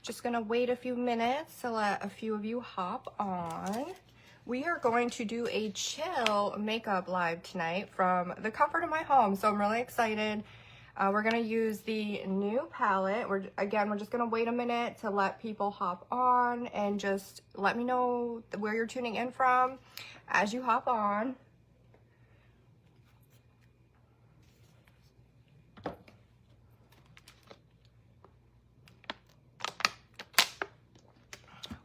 Just gonna wait a few minutes to let a few of you hop on. We are going to do a chill makeup live tonight from the comfort of my home, so I'm really excited. We're gonna use the new palette. We're just gonna wait a minute to let people hop on, and just let me know where you're tuning in from as you hop on.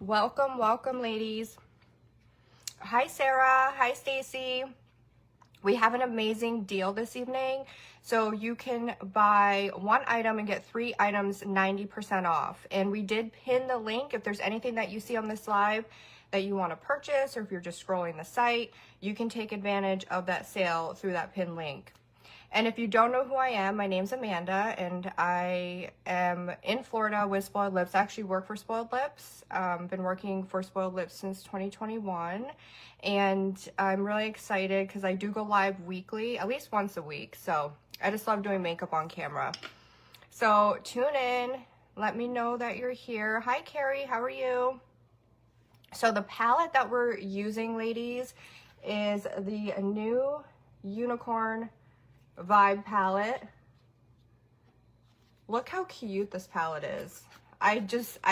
Welcome, welcome, ladies. Hi, Sarah. Hi, Stacy. We have an amazing deal this evening. So you can buy one item and get 3 items 90% off. And we did pin the link. If there's anything that you see on this live that you want to purchase, or if you're just scrolling the site, you can take advantage of that sale through that pin link. And if you don't know who I am, my name's Amanda, and I am in Florida with Spoiled Lips. I actually work for Spoiled Lips. Been working for Spoiled Lips since 2021, and I'm really excited because I do go live weekly, at least once a week. So I just love doing makeup on camera. So tune in. Let me know that you're here. Hi, Carrie. How are you? So the palette that we're using, ladies, is the new Unicorn Vibe palette. Look how cute this palette is. I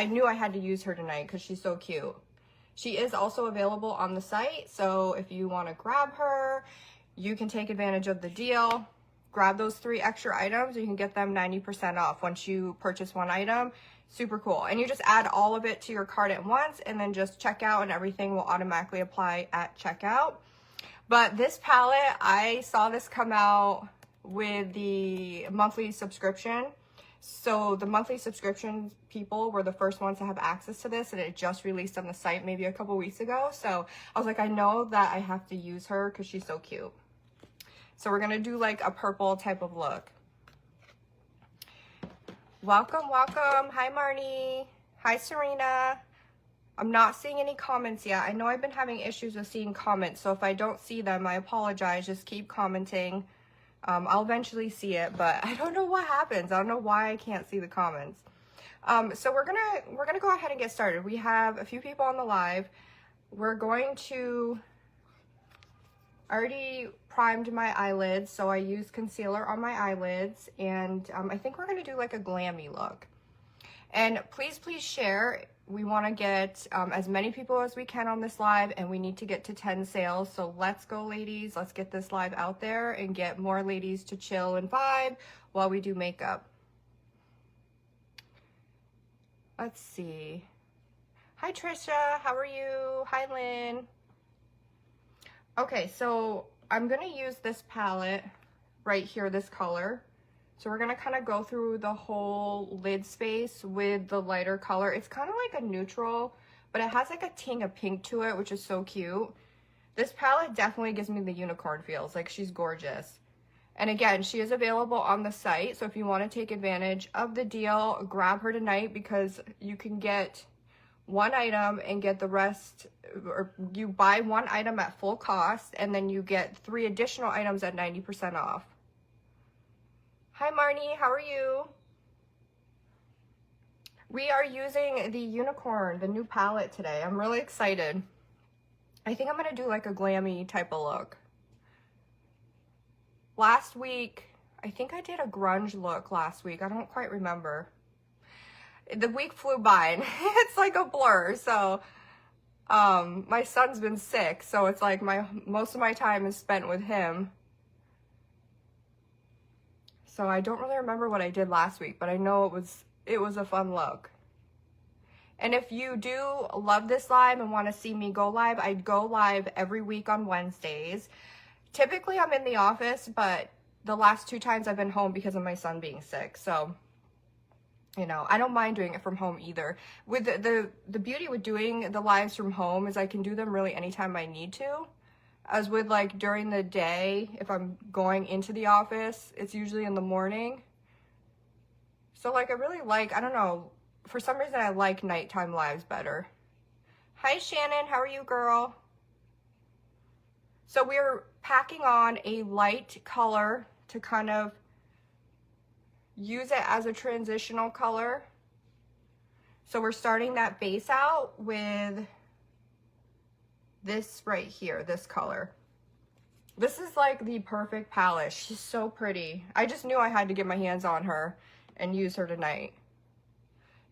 knew I had to use her tonight because she's so cute. She is also available on the site, so if you want to grab her, you can take advantage of the deal. Grab those 3 extra items, you can get them 90% off once you purchase one item. Super cool. And you just add all of it to your cart at once, and then just check out, and everything will automatically apply at checkout. But this palette, I saw this come out with the monthly subscription. So the monthly subscription people were the first ones to have access to this, and it just released on the site maybe a couple weeks ago. So I was like, I know that I have to use her because she's so cute. So we're gonna do like a purple type of look. Welcome, welcome. Hi, Marnie. Hi, Serena. I'm not seeing any comments yet. I know I've been having issues with seeing comments, so if I don't see them, I apologize. Just keep commenting. I'll eventually see it, but I don't know what happens. I don't know why I can't see the comments. So we're gonna go ahead and get started. We have a few people on the live. We're going to, I already primed my eyelids, so I used concealer on my eyelids, and I think we're gonna do like a glammy look. And please share. We want to get as many people as we can on this live, and we need to get to 10 sales. So let's go, ladies. Let's get this live out there and get more ladies to chill and vibe while we do makeup. Let's see. Hi, Trisha. How are you? Hi, Lynn. Okay, so I'm going to use this palette right here, this color. So we're going to kind of go through the whole lid space with the lighter color. It's kind of like a neutral, but it has like a ting of pink to it, which is so cute. This palette definitely gives me the unicorn feels. Like, she's gorgeous. And again, she is available on the site. So if you want to take advantage of the deal, grab her tonight, because you can get one item and get the rest, or you buy one item at full cost, and then you get 3 additional items at 90% off. Hi, Marnie, how are you? We are using the Unicorn, the new palette today. I'm really excited. I think I'm gonna do like a glammy type of look. Last week, I think I did a grunge look last week. I don't quite remember. The week flew by and it's like a blur. So my son's been sick, so it's like most of my time is spent with him. So I don't really remember what I did last week, but I know it was a fun look. And if you do love this live and want to see me go live, I go live every week on Wednesdays. Typically I'm in the office, but the last 2 times I've been home because of my son being sick. So, you know, I don't mind doing it from home either. With the beauty with doing the lives from home is I can do them really anytime I need to. As with like during the day, if I'm going into the office, it's usually in the morning. So like I really like, I don't know, for some reason I like nighttime lives better. Hi Shannon, how are you, girl? So we're packing on a light color to kind of use it as a transitional color. So we're starting that base out with this right here, this color. This is like the perfect palette. She's so pretty. I just knew I had to get my hands on her and use her tonight.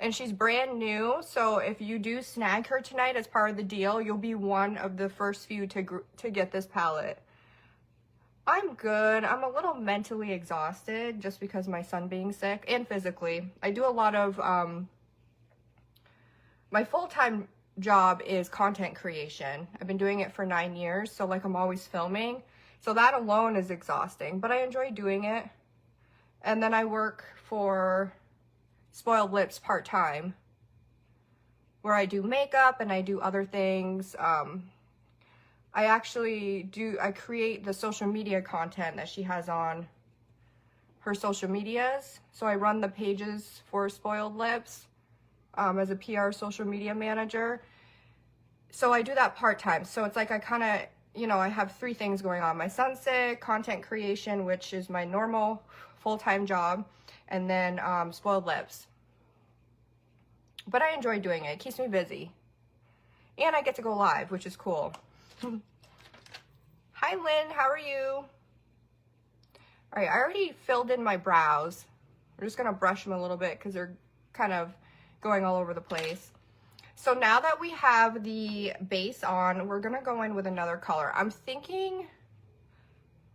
And she's brand new, so if you do snag her tonight as part of the deal, you'll be one of the first few to get this palette. I'm good. I'm a little mentally exhausted just because my son being sick, and physically. I do a lot of, my full-time job is content creation. I've been doing it for 9 years, so like I'm always filming. So that alone is exhausting, but I enjoy doing it. And then I work for Spoiled Lips part-time, where I do makeup and I do other things. I create the social media content that she has on her social medias. So I run the pages for Spoiled Lips as a PR social media manager. So I do that part-time. So it's like I kind of, you know, I have 3 things going on. My son's sick, content creation, which is my normal full-time job, and then Spoiled Lips. But I enjoy doing it. It keeps me busy. And I get to go live, which is cool. Hi, Lynn. How are you? All right, I already filled in my brows. We're just going to brush them a little bit because they're kind of going all over the place. So now that we have the base on, we're going to go in with another color. I'm thinking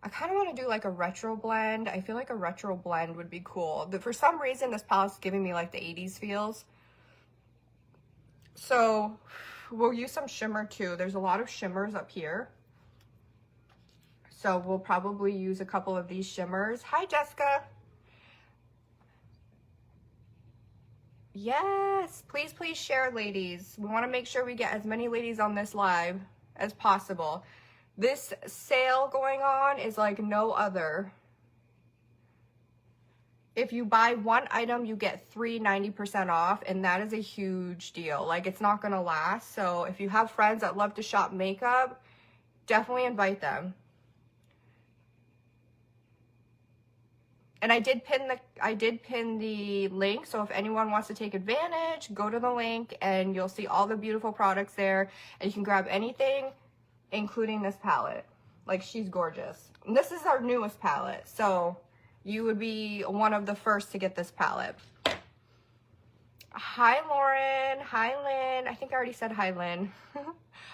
I kind of want to do like a retro blend. I feel like a retro blend would be cool. For some reason, this palette's giving me like the 80s feels. So we'll use some shimmer too. There's a lot of shimmers up here. So we'll probably use a couple of these shimmers. Hi, Jessica. Yes, please, please share, ladies. We want to make sure we get as many ladies on this live as possible. This sale going on is like no other. If you buy one item, you get 90% off, and that is a huge deal. Like, it's not going to last. So if you have friends that love to shop makeup, definitely invite them. And I did pin the link, so if anyone wants to take advantage, go to the link and you'll see all the beautiful products there, and you can grab anything, including this palette. Like, she's gorgeous. And this is our newest palette, so you would be one of the first to get this palette. Hi, Lauren. Hi, Lynn. I think I already said hi, Lynn.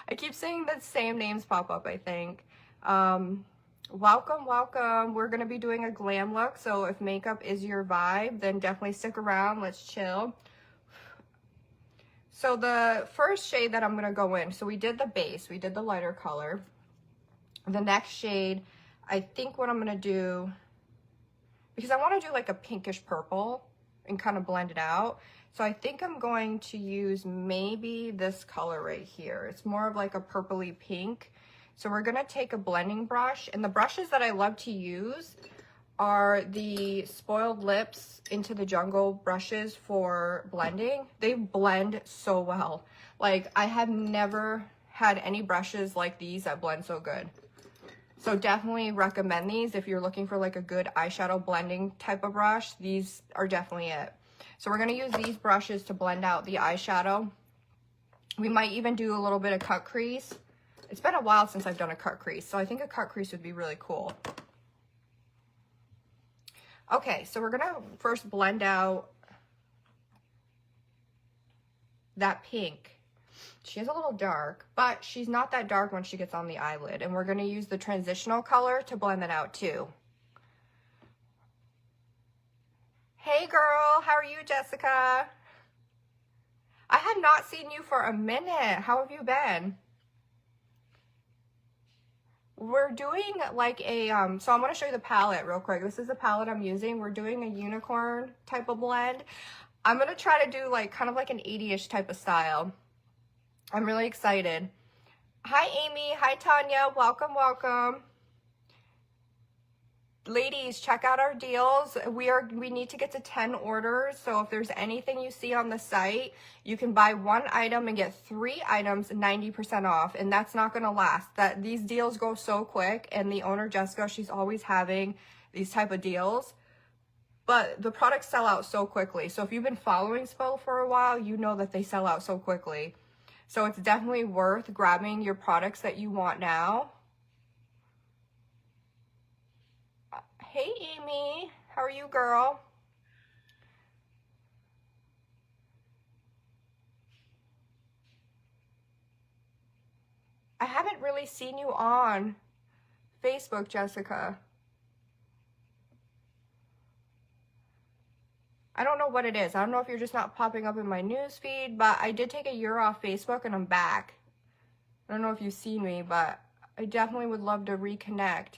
I keep seeing the same names pop up, I think. Welcome, welcome. We're going to be doing a glam look, so if makeup is your vibe, then definitely stick around. Let's chill. So the first shade that I'm going to go in, so we did the base, we did the lighter color. The next shade, I think what I'm going to do, because I want to do like a pinkish purple and kind of blend it out. So I think I'm going to use maybe this color right here. It's more of like a purpley pink. So we're going to take a blending brush, and the brushes that I love to use are the Spoiled Lips Into the Jungle brushes for blending. They blend so well. Like, I have never had any brushes like these that blend so good. So definitely recommend these if you're looking for like a good eyeshadow blending type of brush. These are definitely it. So we're going to use these brushes to blend out the eyeshadow. We might even do a little bit of cut crease. It's been a while since I've done a cut crease, so I think a cut crease would be really cool. Okay, so we're gonna first blend out that pink. She is a little dark, but she's not that dark when she gets on the eyelid, and we're gonna use the transitional color to blend that out too. Hey girl, how are you, Jessica? I had not seen you for a minute. How have you been? We're doing like a, so I'm going to show you the palette real quick. This is the palette I'm using. We're doing a unicorn type of blend. I'm going to try to do like kind of like an 80-ish type of style. I'm really excited. Hi, Amy. Hi, Tanya. Welcome, welcome. Ladies, check out our deals. We need to get to 10 orders. So if there's anything you see on the site, you can buy one item and get 3 items 90% off, and that's not going to last. These deals go so quick, and the owner, Jessica, she's always having these type of deals. but the products sell out so quickly. So if you've been following Spill for a while, you know that they sell out so quickly. So it's definitely worth grabbing your products that you want now. Hey, Amy. How are you, girl? I haven't really seen you on Facebook, Jessica. I don't know what it is. I don't know if you're just not popping up in my news feed, but I did take a year off Facebook and I'm back. I don't know if you've seen me, but I definitely would love to reconnect.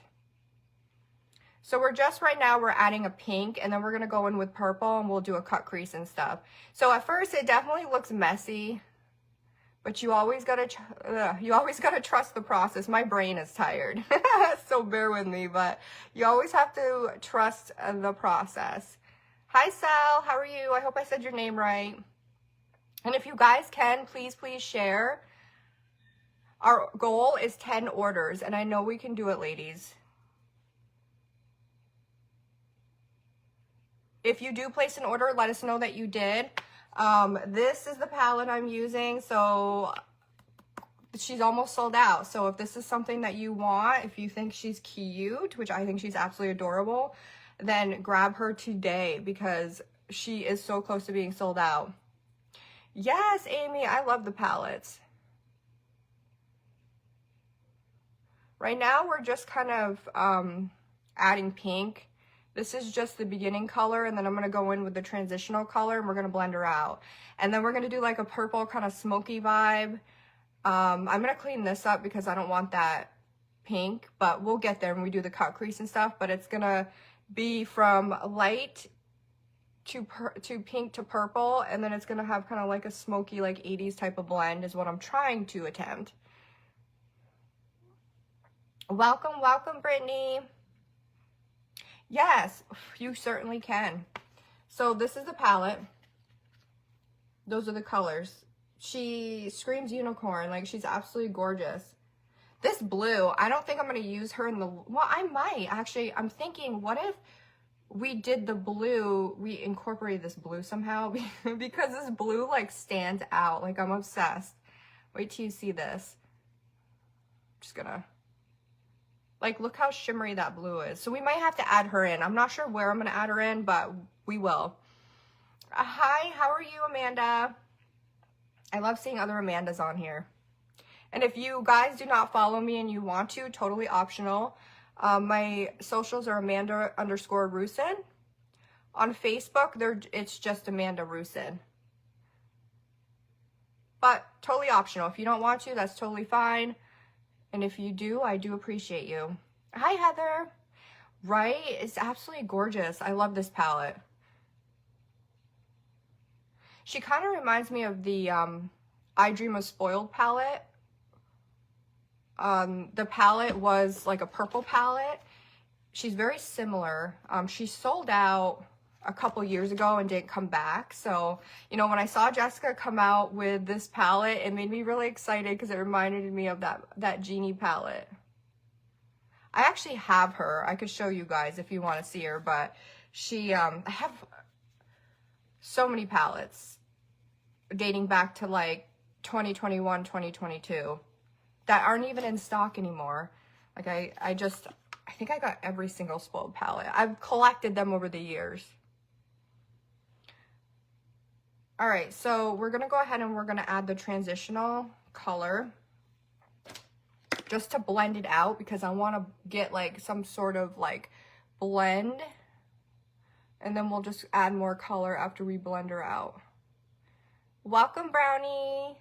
So we're just right now, we're adding a pink and then we're going to go in with purple and we'll do a cut crease and stuff. So at first it definitely looks messy, but you always got to trust the process. My brain is tired, so bear with me, but you always have to trust the process. Hi, Sal. How are you? I hope I said your name right. And if you guys can, please share. Our goal is 10 orders, and I know we can do it, ladies. If you do place an order, let us know that you did. This is the palette I'm using, so she's almost sold out. So if this is something that you want, if you think she's cute, which I think she's absolutely adorable, then grab her today because she is so close to being sold out. Yes, Amy, I love the palettes. Right now, we're just kind of adding pink. This is just the beginning color, and then I'm going to go in with the transitional color, and we're going to blend her out. And then we're going to do like a purple kind of smoky vibe. I'm going to clean this up because I don't want that pink, but we'll get there when we do the cut crease and stuff. But it's going to be from light to pink to purple, and then it's going to have kind of like a smoky, like 80s type of blend is what I'm trying to attempt. Welcome, Brittany. Yes, you certainly can. So this is the palette. Those are the colors. She screams unicorn. Like, she's absolutely gorgeous. This blue, I don't think I'm going to use her in the... Well, I might. Actually, I'm thinking, what if we did the blue, we incorporated this blue somehow? Because this blue, like, stands out. Like, I'm obsessed. Wait till you see this. Just gonna... Like, look how shimmery that blue is. So we might have to add her in. I'm not sure where I'm going to add her in, but we will. Hi, how are you, Amanda? I love seeing other Amandas on here. And if you guys do not follow me and you want to, totally optional. My socials are Amanda_Rusin. On Facebook, it's just Amanda Rusin. But totally optional. If you don't want to, that's totally fine. And if you do, I do appreciate you. Hi, Heather. Right? It's absolutely gorgeous. I love this palette. She kind of reminds me of the I Dream of Spoiled palette. The palette was like a purple palette. She's very similar. She sold out a couple years ago and didn't come back. So, you know, when I saw Jessica come out with this palette, it made me really excited because it reminded me of that Genie palette. I actually have her. I could show you guys if you want to see her, but she, I have so many palettes dating back to like 2021, 2022 that aren't even in stock anymore. Like I think I got every single Spoiled palette. I've collected them over the years. All right, so we're gonna go ahead and we're gonna add the transitional color just to blend it out because I wanna get like some sort of like blend, and then we'll just add more color after we blend her out. Welcome, Brownie.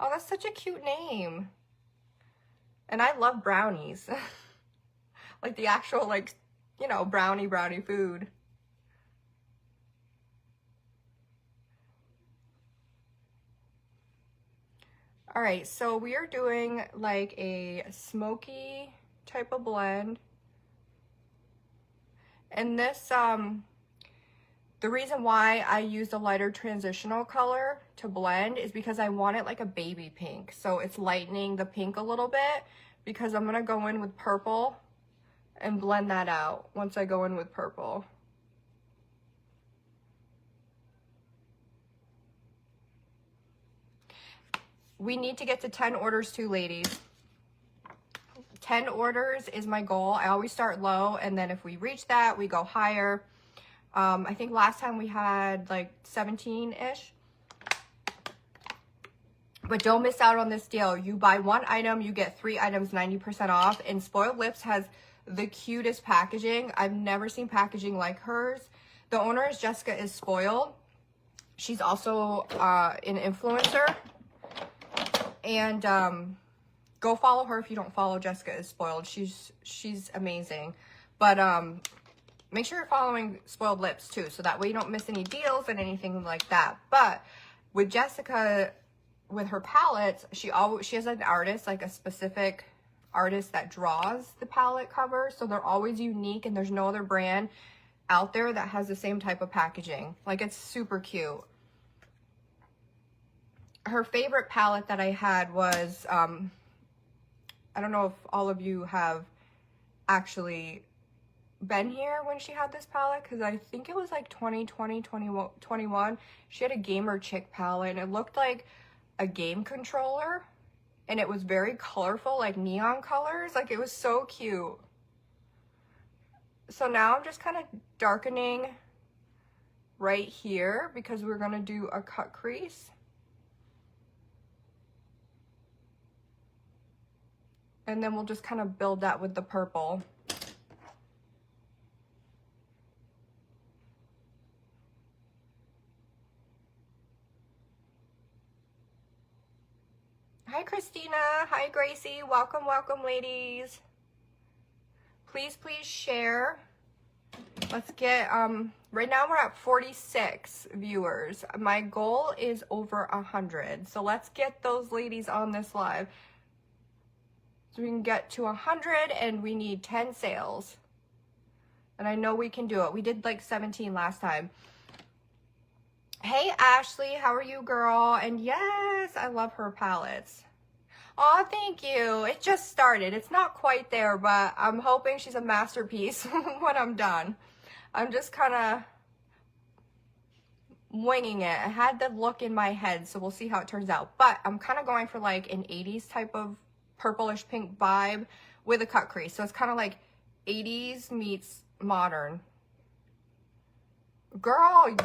Oh, that's such a cute name. And I love brownies. Like the actual, like, you know, brownie food. All right, so we are doing like a smoky type of blend. And this, the reason why I used a lighter transitional color to blend is because I want it like a baby pink. So it's lightening the pink a little bit because I'm gonna go in with purple and blend that out once I go in with purple. we need to get to 10 orders too, ladies. 10 orders is my goal. I always start low, and then if we reach that, we go higher. I think last time we had like 17-ish. But don't miss out on this deal. You buy one item, you get 3 items 90% off. And Spoiled Lips has the cutest packaging. I've never seen packaging like hers. The owner is Jessica is Spoiled. She's also an influencer. And go follow her if you don't follow Jessica is Spoiled. She's amazing. But make sure you're following Spoiled Lips too, so that way you don't miss any deals and anything like that. But with Jessica, with her palettes, she has an artist, like a specific artist that draws the palette cover, so they're always unique, and there's no other brand out there that has the same type of packaging. Like, it's super cute. Her favorite palette that I had was I don't know if all of you have actually been here when she had this palette, because I think it was like 2020, 2021. She had a gamer chick palette, and it looked like a game controller, and it was very colorful, like neon colors. Like, it was so cute. So now I'm just kind of darkening right here because we're going to do a cut crease. And then we'll just kind of build that with the purple. Hi, Christina. Hi, Gracie. Welcome, welcome, ladies. Please share. Let's get, right now we're at 46 viewers. My goal is over 100. So let's get those ladies on this live. So we can get to 100, and we need 10 sales. And I know we can do it. We did like 17 last time. Hey, Ashley, how are you, girl? And yes, I love her palettes. Oh, thank you. It just started. It's not quite there, but I'm hoping she's a masterpiece when I'm done. I'm just kind of winging it. I had the look in my head, so we'll see how it turns out. But I'm kind of going for like an 80s type of purplish pink vibe with a cut crease. So it's kind of like 80s meets modern. Girl,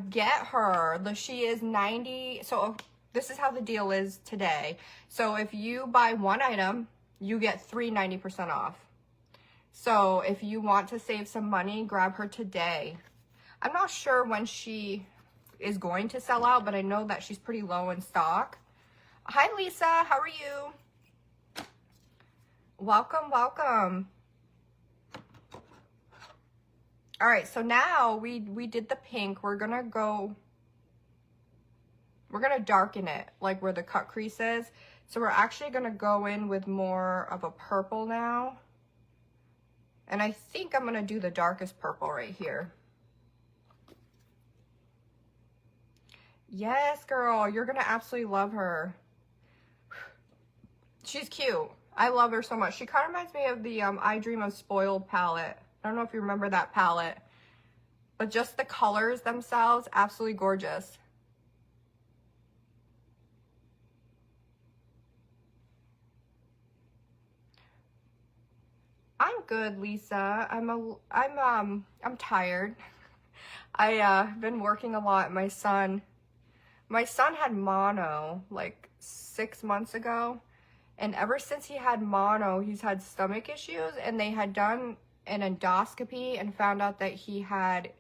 get her. She is 90. So this is how the deal is today. So if you buy one item, you get 3 90% off. So if you want to save some money, grab her today. I'm not sure when she is going to sell out, but I know that she's pretty low in stock. Hi, Lisa. How are you? Welcome, welcome. All right, so now we did the pink. We're gonna darken it, like where the cut crease is. So we're actually gonna go in with more of a purple now. And I think I'm gonna do the darkest purple right here. Yes, girl, you're gonna absolutely love her. She's cute. I love her so much. She kind of reminds me of the I Dream of Spoiled palette. I don't know if you remember that palette, but just the colors themselves, absolutely gorgeous. I'm good, Lisa. I'm tired. I've been working a lot. My son had mono like 6 months ago, and ever since he had mono, he's had stomach issues, and they had done an endoscopy and found out that he had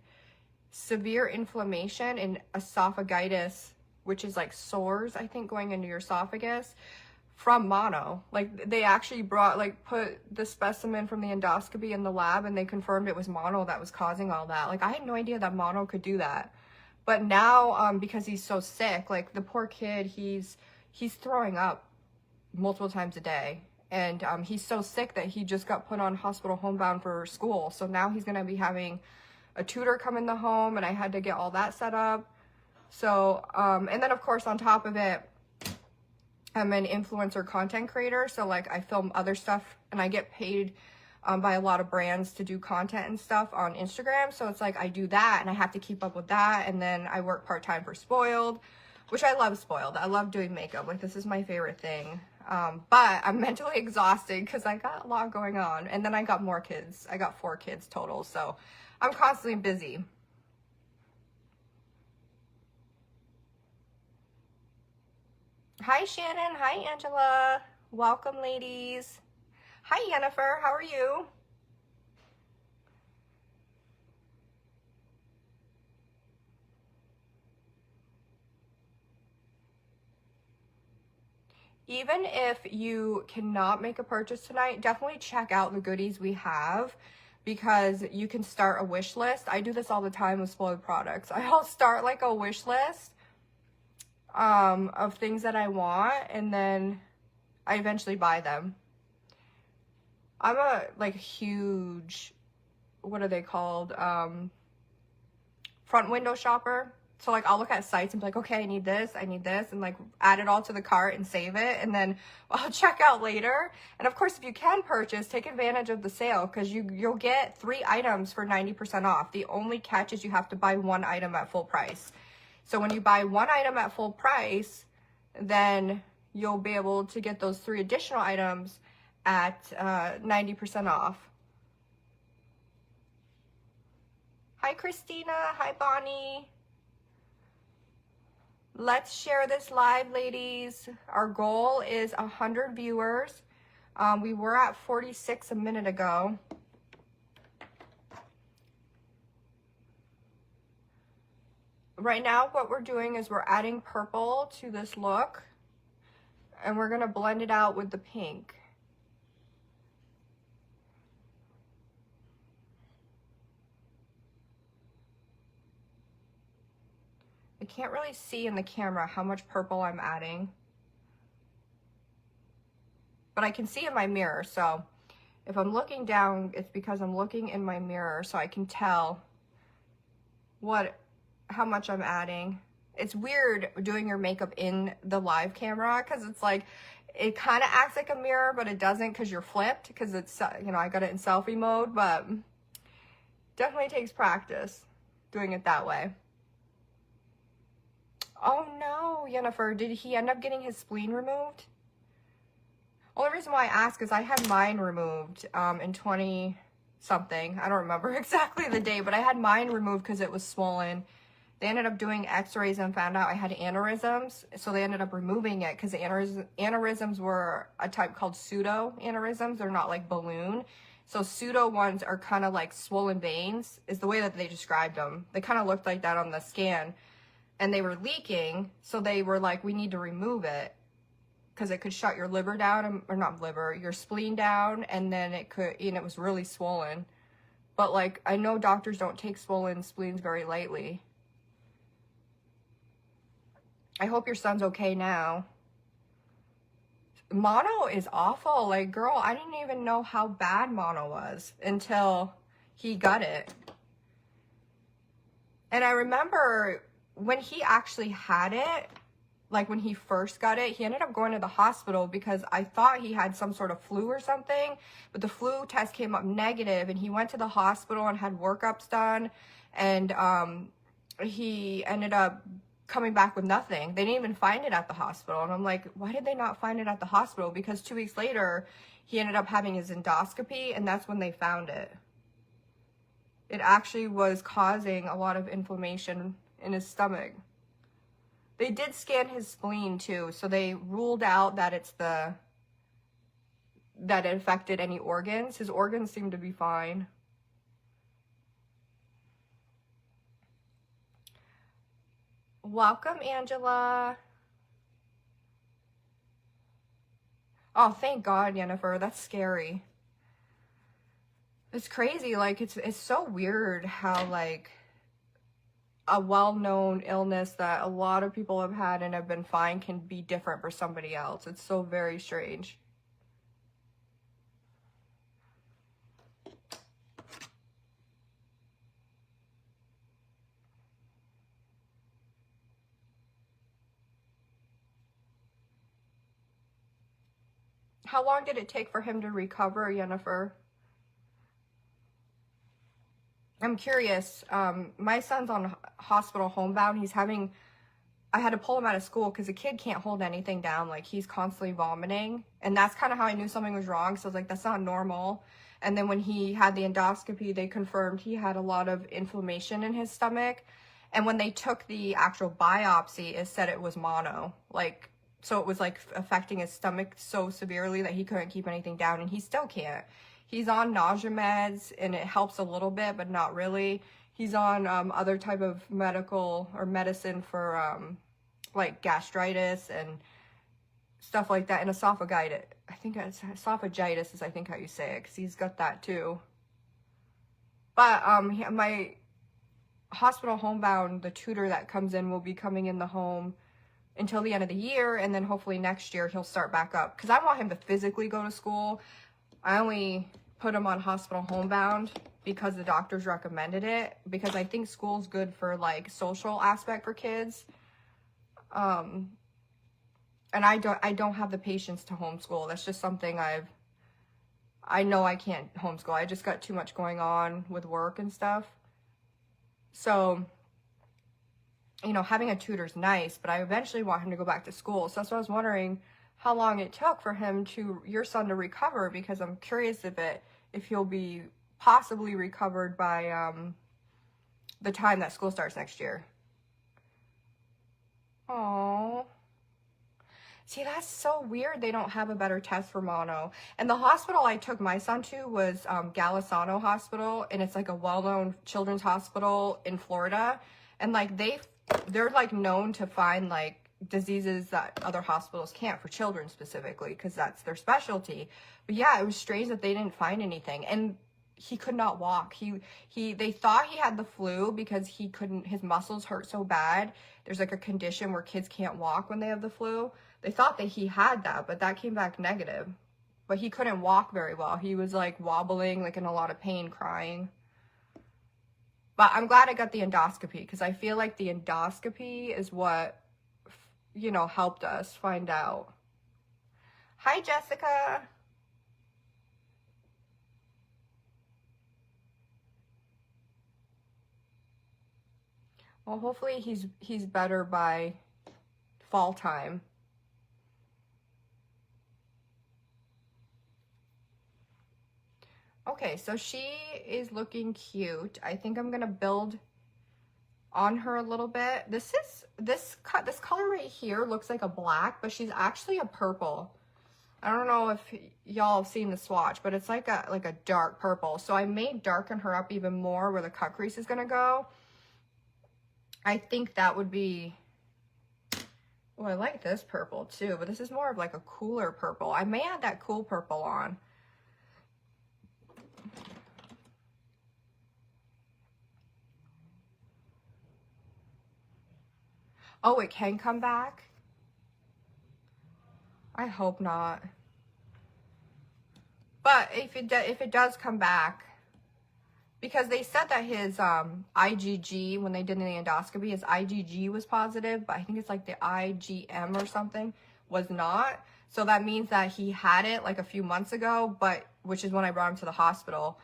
severe inflammation in esophagitis, which is like sores, I think, going into your esophagus from mono. Like, they actually put the specimen from the endoscopy in the lab, and they confirmed it was mono that was causing all that. Like, I had no idea that mono could do that. But now, because he's so sick, like, the poor kid, he's throwing up multiple times a day. And he's so sick that he just got put on hospital homebound for school. So now he's going to be having a tutor come in the home, and I had to get all that set up. So, and then of course on top of it, I'm an influencer content creator. So like, I film other stuff, and I get paid by a lot of brands to do content and stuff on Instagram. So it's like, I do that, and I have to keep up with that. And then I work part-time for Spoiled. which I love spoiled. I love doing makeup. Like, this is my favorite thing. But I'm mentally exhausted because I got a lot going on. And then I got more kids. I got 4 kids total. So I'm constantly busy. Hi, Shannon. Hi, Angela. Welcome, ladies. Hi, Jennifer. How are you? Even if you cannot make a purchase tonight, definitely check out the goodies we have because you can start a wish list. I do this all the time with spoiled products. I'll start like a wish list of things that I want, and then I eventually buy them. I'm a like huge, what are they called? Front window shopper. So like I'll look at sites and be like, okay, I need this, and like add it all to the cart and save it, and then I'll check out later. And of course, if you can purchase, take advantage of the sale because you'll get 3 items for 90% off. The only catch is you have to buy 1 item at full price. So when you buy 1 item at full price, then you'll be able to get those 3 additional items at 90% off. Hi, Christina. Hi, Bonnie. Let's share this live, ladies. Our goal is 100 viewers. We were at 46 a minute ago. Right now, what we're doing is we're adding purple to this look, and we're gonna blend it out with the pink. I can't really see in the camera how much purple I'm adding, but I can see in my mirror. So if I'm looking down, it's because I'm looking in my mirror so I can tell how much I'm adding. It's weird doing your makeup in the live camera because it's like, it kind of acts like a mirror, but it doesn't because you're flipped because it's, you know, I got it in selfie mode, but definitely takes practice doing it that way. Oh no, Jennifer, did he end up getting his spleen removed? Only reason why I ask is I had mine removed in 20 something. I don't remember exactly the day, but I had mine removed because it was swollen. They ended up doing x-rays and found out I had aneurysms, so they ended up removing it because the aneurysms were a type called pseudo aneurysms. They're not like balloon. So pseudo ones are kind of like swollen veins is the way that they described them. They kind of looked like that on the scan, and they were leaking, so they were like, we need to remove it because it could shut your liver down, or not liver, your spleen down, and then it could, and it was really swollen. But like, I know doctors don't take swollen spleens very lightly. I hope your son's okay now. Mono is awful. Like, girl, I didn't even know how bad mono was until he got it. And I remember when he actually had it, like when he first got it, he ended up going to the hospital because I thought he had some sort of flu or something, but the flu test came up negative, and he went to the hospital and had workups done, and he ended up coming back with nothing. They didn't even find it at the hospital. And I'm like, why did they not find it at the hospital? Because 2 weeks later, he ended up having his endoscopy, and that's when they found it. It actually was causing a lot of inflammation in his stomach. They did scan his spleen too, so they ruled out that that it affected any organs. His organs seem to be fine. Welcome, Angela. Oh, thank God, Jennifer. That's scary. It's crazy. Like, it's so weird how, like, a well-known illness that a lot of people have had and have been fine can be different for somebody else. It's so very strange. How long did it take for him to recover, Jennifer? I'm curious. My son's on hospital homebound. He's having I had to pull him out of school because the kid can't hold anything down. Like, he's constantly vomiting. And that's kind of how I knew something was wrong. So I was like, that's not normal. And then when he had the endoscopy, they confirmed he had a lot of inflammation in his stomach. And when they took the actual biopsy, it said it was mono. Like, so it was like affecting his stomach so severely that he couldn't keep anything down, and he still can't. He's on nausea meds, and it helps a little bit, but not really. He's on other type of medical or medicine for like gastritis and stuff like that, and esophagitis. I think it's esophagitis is I think how you say it, because he's got that too. But my hospital homebound, the tutor that comes in, will be coming in the home until the end of the year, and then hopefully next year he'll start back up, because I want him to physically go to school. I only put him on hospital homebound because the doctors recommended it, because I think school's good for like social aspect for kids. And I don't have the patience to homeschool. That's just something I know I can't homeschool. I just got too much going on with work and stuff. So, you know, having a tutor's nice, but I eventually want him to go back to school. So that's why I was wondering how long it took for your son to recover, because I'm curious if he'll be possibly recovered by the time that school starts next year. Oh, see, that's so weird. They don't have a better test for mono. And the hospital I took my son to was Galisano Hospital, and it's like a well-known children's hospital in Florida. And like they're like known to find like diseases that other hospitals can't, for children specifically, because that's their specialty. But yeah, it was strange that they didn't find anything. And he could not walk. They thought he had the flu because his muscles hurt so bad. There's like a condition where kids can't walk when they have the flu. They thought that he had that, but that came back negative. But he couldn't walk very well. He was like wobbling, like in a lot of pain, crying. But I'm glad I got the endoscopy, because I feel like the endoscopy is what, you know, helped us find out. Hi, Jessica. Well, hopefully he's better by fall time. Okay, so she is looking cute. I think I'm gonna build on her a little bit. This color right here looks like a black, but she's actually a purple. I don't know if y'all have seen the swatch, but it's like a dark purple. So I may darken her up even more where the cut crease is gonna go. I think that would be, oh, I like this purple too, but this is more of like a cooler purple. I may add that cool purple on. Oh, it can come back? I hope not. But if it does come back, because they said that his IgG, when they did the endoscopy, his IgG was positive, but I think it's like the IgM or something was not. So that means that he had it like a few months ago, which is when I brought him to the hospital,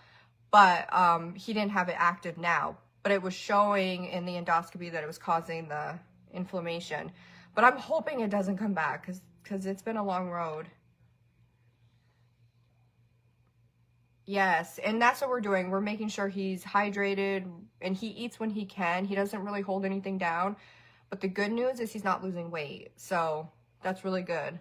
but he didn't have it active now. But it was showing in the endoscopy that it was causing the inflammation. But I'm hoping it doesn't come back, because it's been a long road. Yes, and that's what we're doing. We're making sure he's hydrated and he eats when he can. He doesn't really hold anything down. But the good news is he's not losing weight. So that's really good.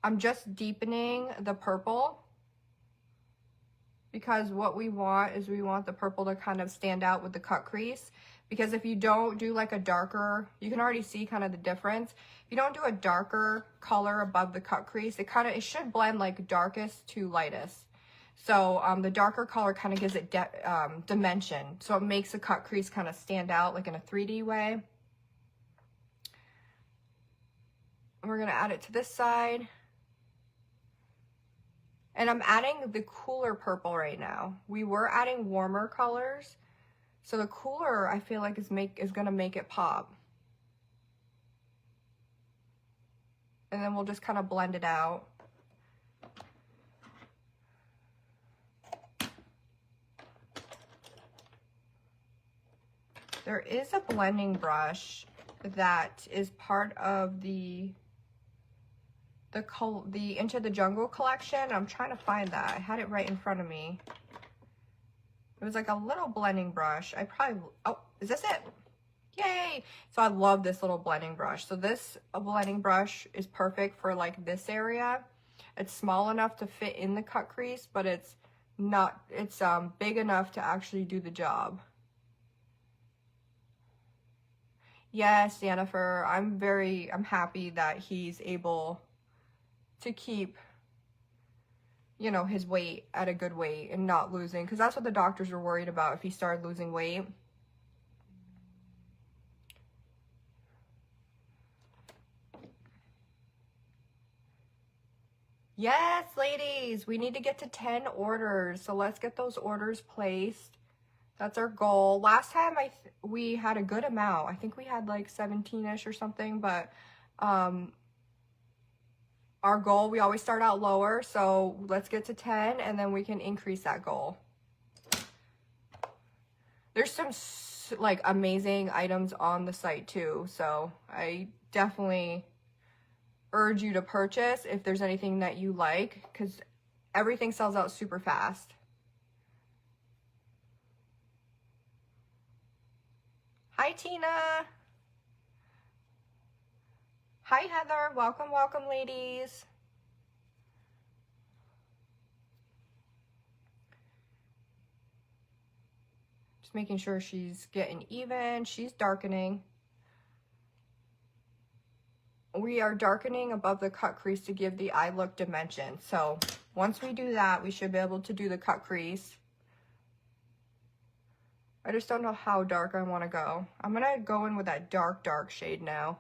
I'm just deepening the purple, because what we want is we want the purple to kind of stand out with the cut crease. Because if you don't do like a darker, you can already see kind of the difference. If you don't do a darker color above the cut crease, it should blend like darkest to lightest. So the darker color kind of gives it dimension. So it makes the cut crease kind of stand out like in a 3D way. And we're gonna add it to this side. And I'm adding the cooler purple right now. We were adding warmer colors. So the cooler, I feel like, is gonna make it pop. And then we'll just kind of blend it out. There is a blending brush that is part of the Into the Jungle collection. I'm trying to find that. I had it right in front of me. It was like a little blending brush. Oh, is this it? Yay! So I love this little blending brush. So this blending brush is perfect for like this area. It's small enough to fit in the cut crease, but it's big enough to actually do the job. Yes, Jennifer, I'm happy that he's able to keep, you know, his weight at a good weight and not losing, because that's what the doctors were worried about if he started losing weight. Yes, ladies, we need to get to 10 orders, so let's get those orders placed. That's our goal. Last time we had a good amount. I think we had like 17-ish or something, but our goal, we always start out lower, so let's get to 10 and then we can increase that goal. There's some like amazing items on the site too, so I definitely urge you to purchase if there's anything that you like, because everything sells out super fast. Hi, Tina. Hi, Heather. Welcome, welcome, ladies. Just making sure she's getting even. She's darkening. We are darkening above the cut crease to give the eye look dimension. So once we do that, we should be able to do the cut crease. I just don't know how dark I want to go. I'm going to go in with that dark, dark shade now.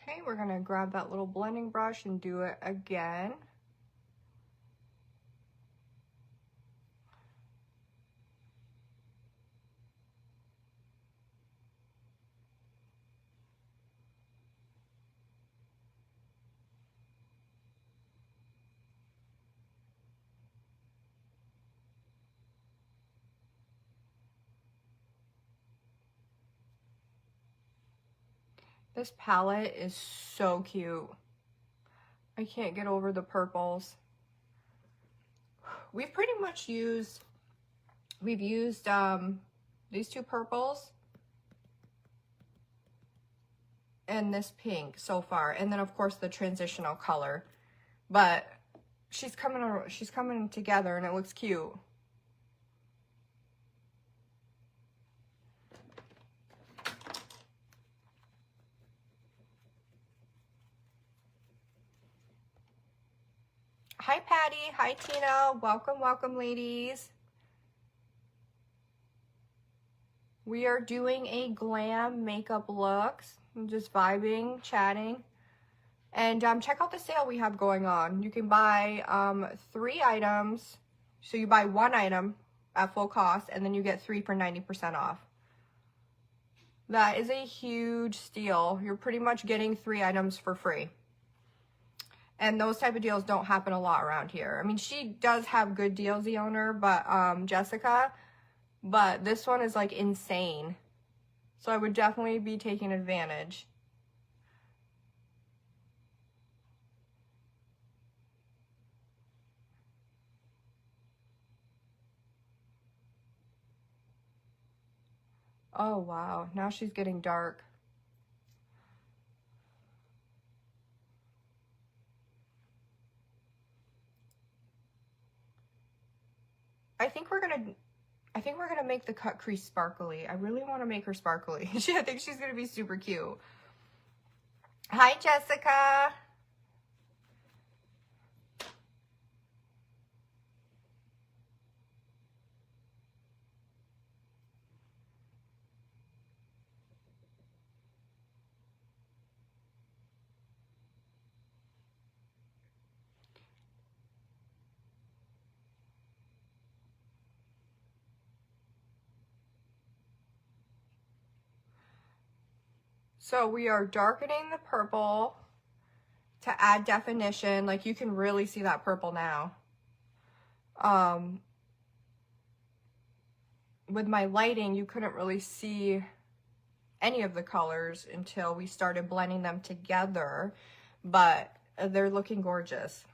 Okay, we're going to grab that little blending brush and do it again. This palette is so cute. I can't get over the purples. We've pretty much used, these two purples and this pink so far, and then of course the transitional color. But she's coming together and it looks cute. Hi, Patty. Hi, Tina. Welcome, welcome, ladies. We are doing a glam makeup looks. I'm just vibing, chatting. And check out the sale we have going on. You can buy 3 items. So you buy 1 item at full cost, and then you get 3 for 90% off. That is a huge steal. You're pretty much getting 3 items for free. And those type of deals don't happen a lot around here. I mean, she does have good deals, the owner, but Jessica, but this one is like insane. So I would definitely be taking advantage. Oh, wow. Now she's getting dark. I think we're gonna make the cut crease sparkly. I really want to make her sparkly. I think she's gonna be super cute. Hi, Jessica. So we are darkening the purple to add definition. Like you can really see that purple now. With my lighting, you couldn't really see any of the colors until we started blending them together, but they're looking gorgeous.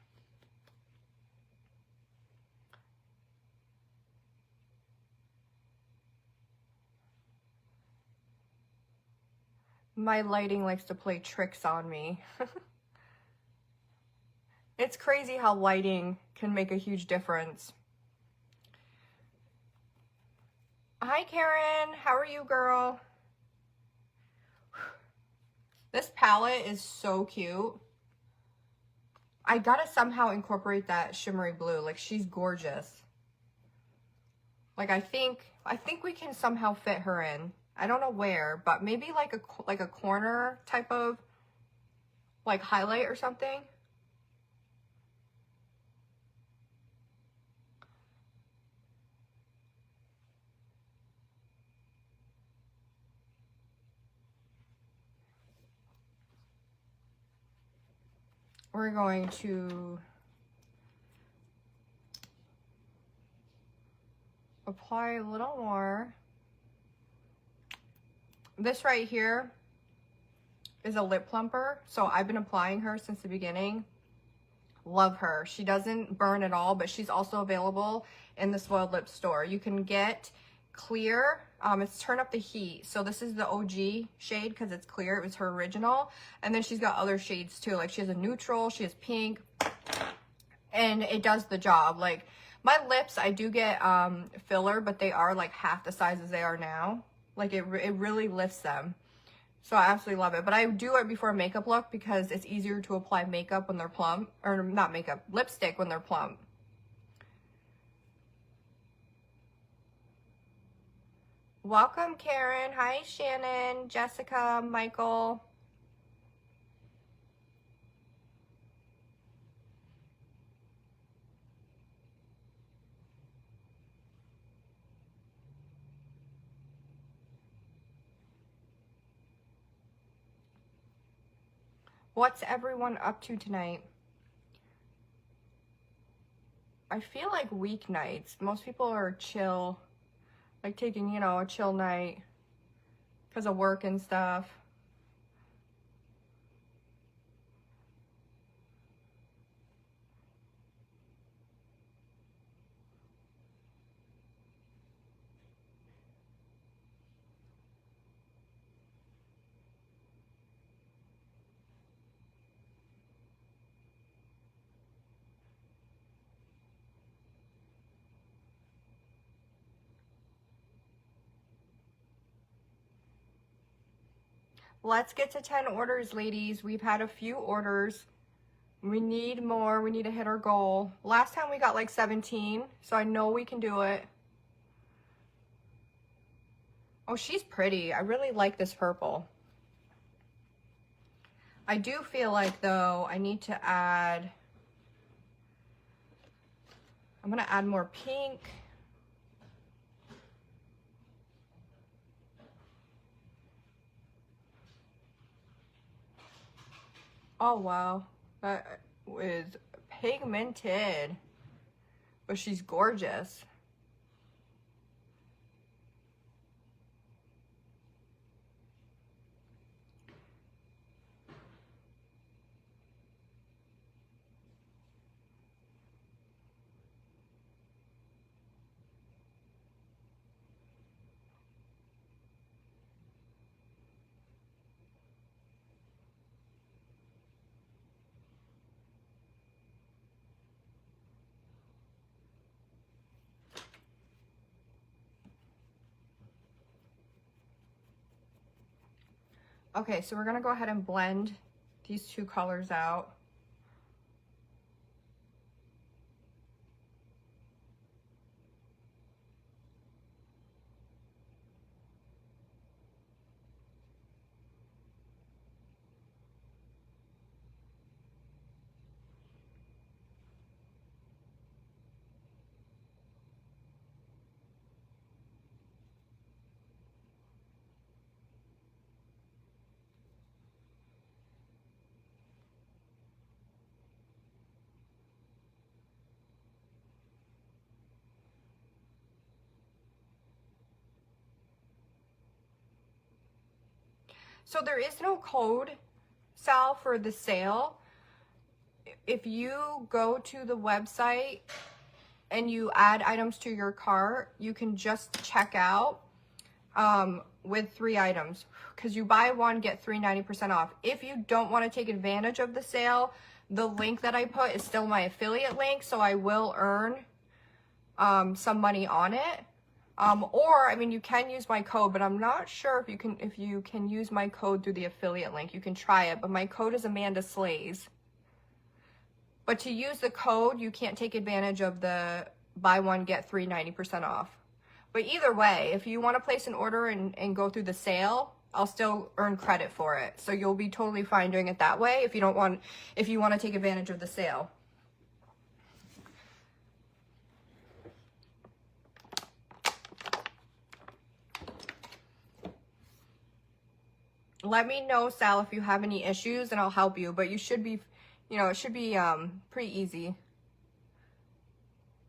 My lighting likes to play tricks on me. It's crazy how lighting can make a huge difference. Hi Karen, how are you, girl? This palette is so cute. I gotta somehow incorporate that shimmery blue. Like, she's gorgeous. Like, I think we can somehow fit her in. I don't know where, but maybe like a corner type of like highlight or something. We're going to apply a little more. This right here is a lip plumper, so I've been applying her since the beginning. Love her. She doesn't burn at all, but she's also available in the Spoiled Lip store. You can get clear. It's Turn Up the Heat. So this is the OG shade because it's clear. It was her original. And then she's got other shades too. Like she has a neutral, she has pink, and it does the job. Like my lips, I do get filler, but they are like half the size as they are now. Like it really lifts them. So I absolutely love it. But I do it before a makeup look because it's easier to apply makeup when they're plump. Or not makeup, lipstick when they're plump. Welcome, Karen. Hi, Shannon, Jessica, Michael. What's everyone up to tonight? I feel like weeknights. Most people are chill, like taking, you know, a chill night because of work and stuff. Let's get to 10 orders, ladies. We've had a few orders. We need more. We need to hit our goal. Last time we got like 17, so I know we can do it. Oh, she's pretty. I really like this purple. I do feel like, though, I need to add... I'm going to add more pink. Oh, wow. That is pigmented. But she's gorgeous. Okay, so we're going to go ahead and blend these two colors out. So there is no code, Sal, for the sale. If you go to the website and you add items to your cart, you can just check out with 3 items, because you buy one, get 3 90% off. If you don't want to take advantage of the sale, the link that I put is still my affiliate link, so I will earn some money on it. Or, I mean, you can use my code, but I'm not sure if you can use my code through the affiliate link. You can try it, but my code is Amanda Slays. But to use the code, you can't take advantage of the buy one, get 3 90% off. But either way, if you want to place an order and go through the sale, I'll still earn credit for it. So you'll be totally fine doing it that way if you want to take advantage of the sale. Let me know, Sal, if you have any issues and I'll help you. But you should be, it should be pretty easy.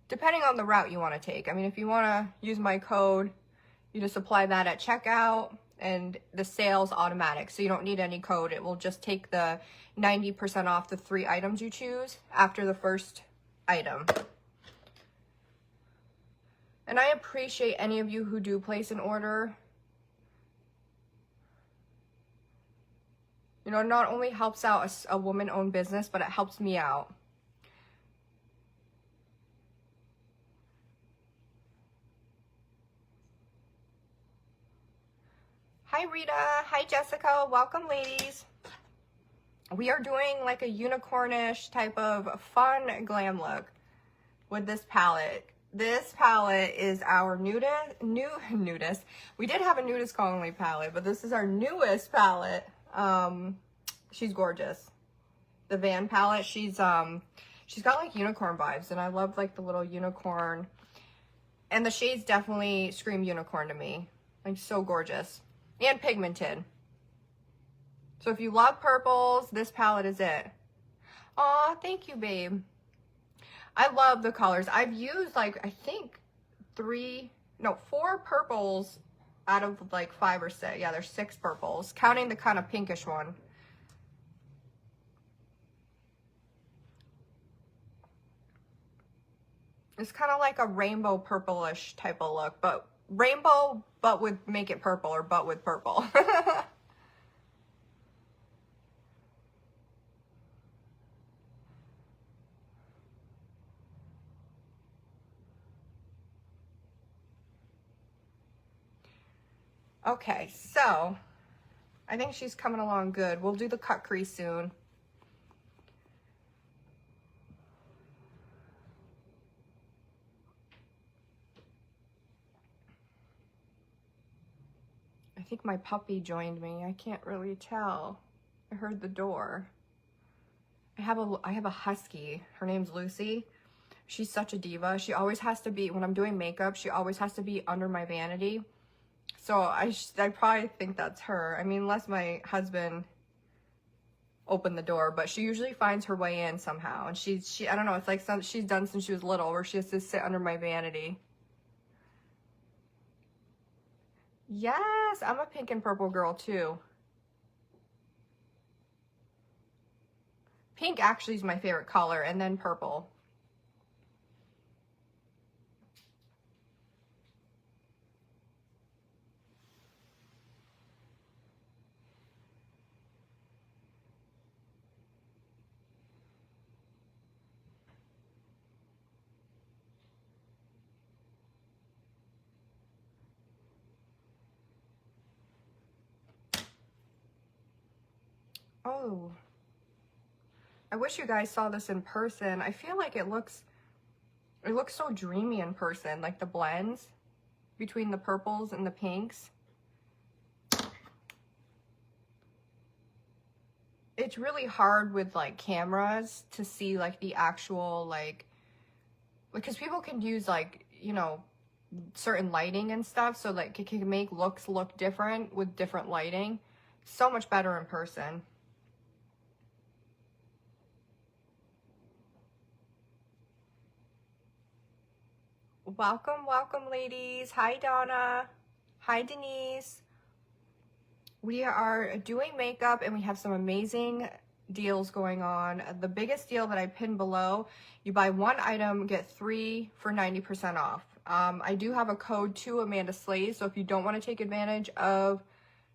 Depending on the route you want to take. I mean, if you want to use my code, you just apply that at checkout and the sale's automatic. So you don't need any code. It will just take the 90% off the 3 items you choose after the first item. And I appreciate any of you who do place an order. It not only helps out a woman-owned business, but it helps me out. Hi, Rita. Hi, Jessica. Welcome, ladies. We are doing like a unicornish type of fun glam look with this palette. This palette is our nudist. We did have a nudist colony palette, but this is our newest palette. She's gorgeous. The Van palette. She's got like unicorn vibes, and I love like the little unicorn. And the shades definitely scream unicorn to me. Like, so gorgeous. And pigmented. So if you love purples, this palette is it. Aw, thank you, babe. I love the colors. I've used like, I think 4 purples out of like 5 or 6. Yeah, there's 6 purples, counting the kind of pinkish one. It's kind of like a rainbow purplish type of look, but rainbow, but make it purple, or but with purple. Okay, so I think she's coming along good. We'll do the cut crease soon. I think my puppy joined me. I can't really tell. I heard the door. I have a husky. Her name's Lucy. She's such a diva. She always has to be, when I'm doing makeup, she always has to be under my vanity. So I probably think that's her. I mean, unless my husband opened the door, but she usually finds her way in somehow. And she I don't know, it's like she's done since she was little, where she has to sit under my vanity. Yes, I'm a pink and purple girl too. Pink actually is my favorite color, and then purple. Oh, I wish you guys saw this in person. I feel like it looks so dreamy in person, like the blends between the purples and the pinks. It's really hard with like cameras to see like the actual, like, because people can use like, certain lighting and stuff, so like it can make looks look different with different lighting. So much better in person. Welcome, welcome, ladies. Hi, Donna. Hi, Denise. We are doing makeup and we have some amazing deals going on. The biggest deal that I pinned below, you buy one item, get 3 for 90% off. I do have a code to Amanda Slays, so if you don't want to take advantage of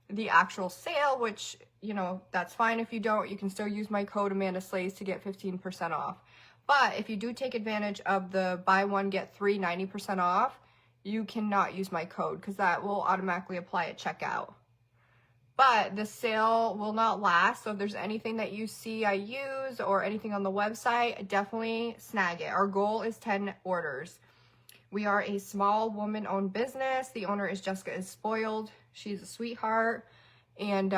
the actual sale, which, you know, that's fine if you don't, you can still use my code Amanda Slays to get 15% off. But if you do take advantage of the buy one, get 3, 90% off, you cannot use my code because that will automatically apply at checkout. But the sale will not last, so if there's anything that you see I use or anything on the website, definitely snag it. Our goal is 10 orders. We are a small woman-owned business. The owner is Jessica is Spoiled. She's a sweetheart, and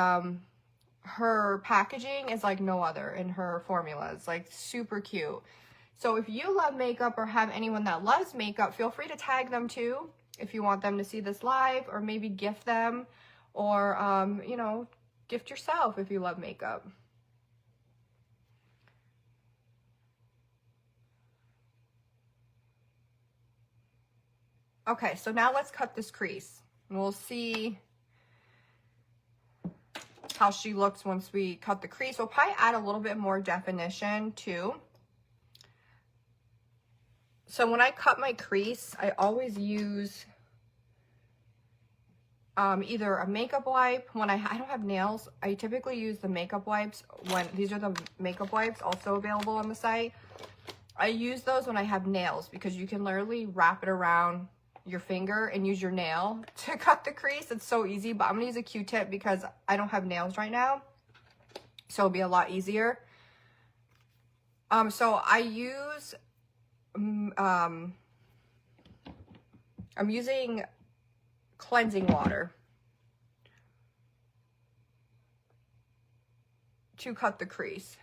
her packaging is like no other, and her formulas, like super cute. So if you love makeup or have anyone that loves makeup, feel free to tag them too if you want them to see this live, or maybe gift them, or you know, gift yourself if you love makeup. Okay, so now let's cut this crease. And we'll see how she looks once we cut the crease. We'll probably add a little bit more definition too. So when I cut my crease, I always use either a makeup wipe. When I don't have nails, I typically use the makeup wipes. When these are the makeup wipes also available on the site. I use those when I have nails because you can literally wrap it around your finger and use your nail to cut the crease. It's so easy, but I'm gonna use a Q-tip because I don't have nails right now, so it'll be a lot easier. So I use I'm using cleansing water to cut the crease.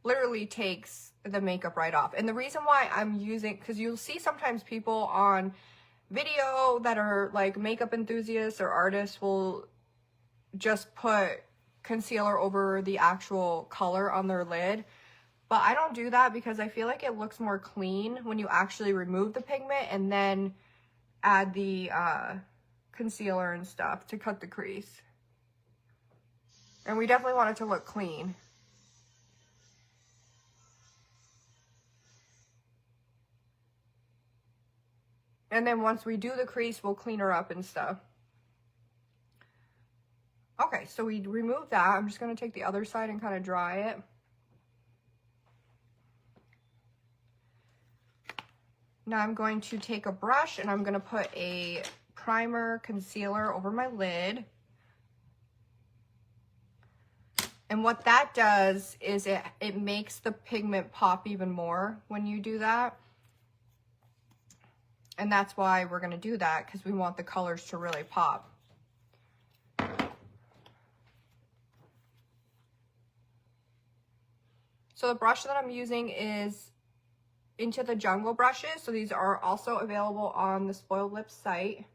Literally takes the makeup right off. And the reason why I'm using, because you'll see sometimes people on video that are like makeup enthusiasts or artists will just put concealer over the actual color on their lid. But I don't do that because I feel like it looks more clean when you actually remove the pigment and then add the concealer and stuff to cut the crease. And we definitely want it to look clean. And then once we do the crease, we'll clean her up and stuff. Okay, so we removed that. I'm just going to take the other side and kind of dry it. Now I'm going to take a brush and I'm going to put a primer concealer over my lid. And what that does is it makes the pigment pop even more when you do that. And that's why we're going to do that, because we want the colors to really pop. So the brush that I'm using is Into the Jungle brushes. So these are also available on the Spoiled Lips site.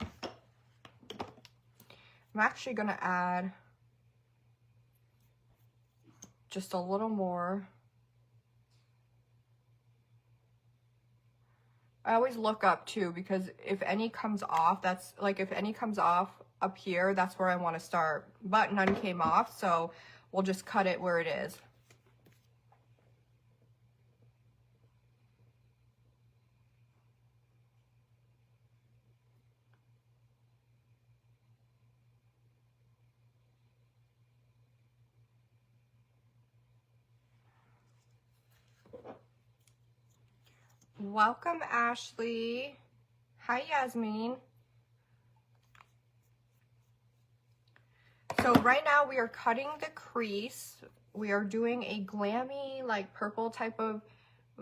I'm actually going to add just a little more. I always look up too, because if any comes off, that's like, if any comes off up here, that's where I want to start. But none came off, so we'll just cut it where it is. Welcome, Ashley. Hi, Yasmin. So right now we are cutting the crease. We are doing a glammy, like purple type of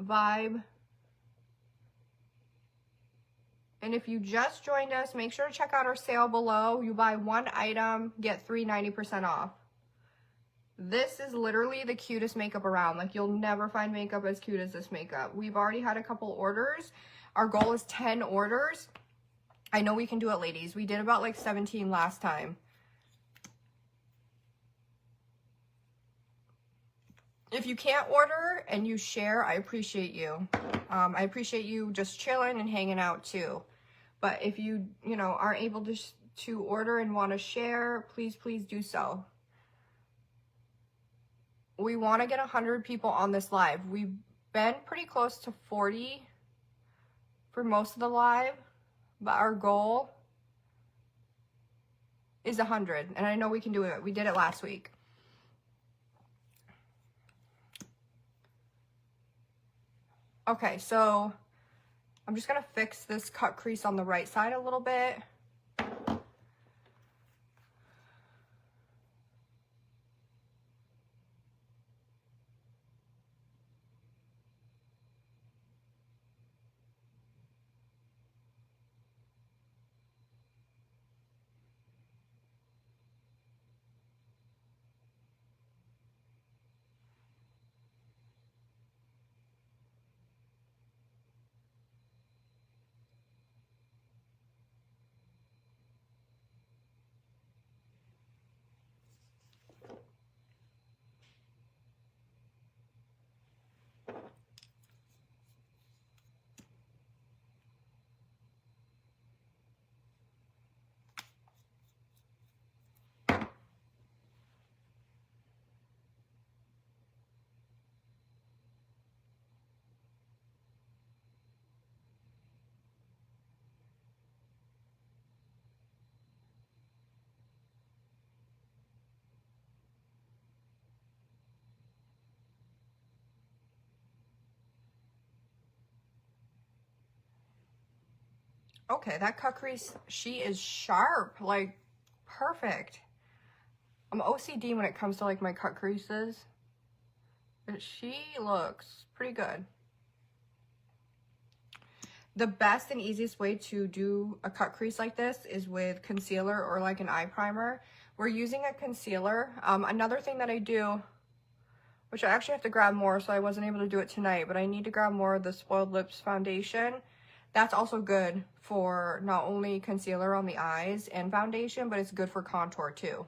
vibe. And if you just joined us, make sure to check out our sale below. You buy one item, get 3 90% off. This is literally the cutest makeup around. Like, you'll never find makeup as cute as this makeup. We've already had a couple orders. Our goal is 10 orders. I know we can do it, ladies. We did about like 17 last time. If you can't order and you share, I appreciate you. I appreciate you just chilling and hanging out too. But if you know, aren't able to order and want to share, please do so. We want to get 100 people on this live. We've been pretty close to 40 for most of the live, but our goal is 100, and I know we can do it. We did it last week. Okay, so I'm just gonna fix this cut crease on the right side a little bit. Okay, that cut crease, she is sharp, like perfect. I'm OCD when it comes to like my cut creases, but she looks pretty good. The best and easiest way to do a cut crease like this is with concealer or like an eye primer. We're using a concealer. Another thing that I do, which I actually have to grab more, so I wasn't able to do it tonight, but I need to grab more of the Spoiled Lips foundation. That's also good for not only concealer on the eyes and foundation, but it's good for contour too.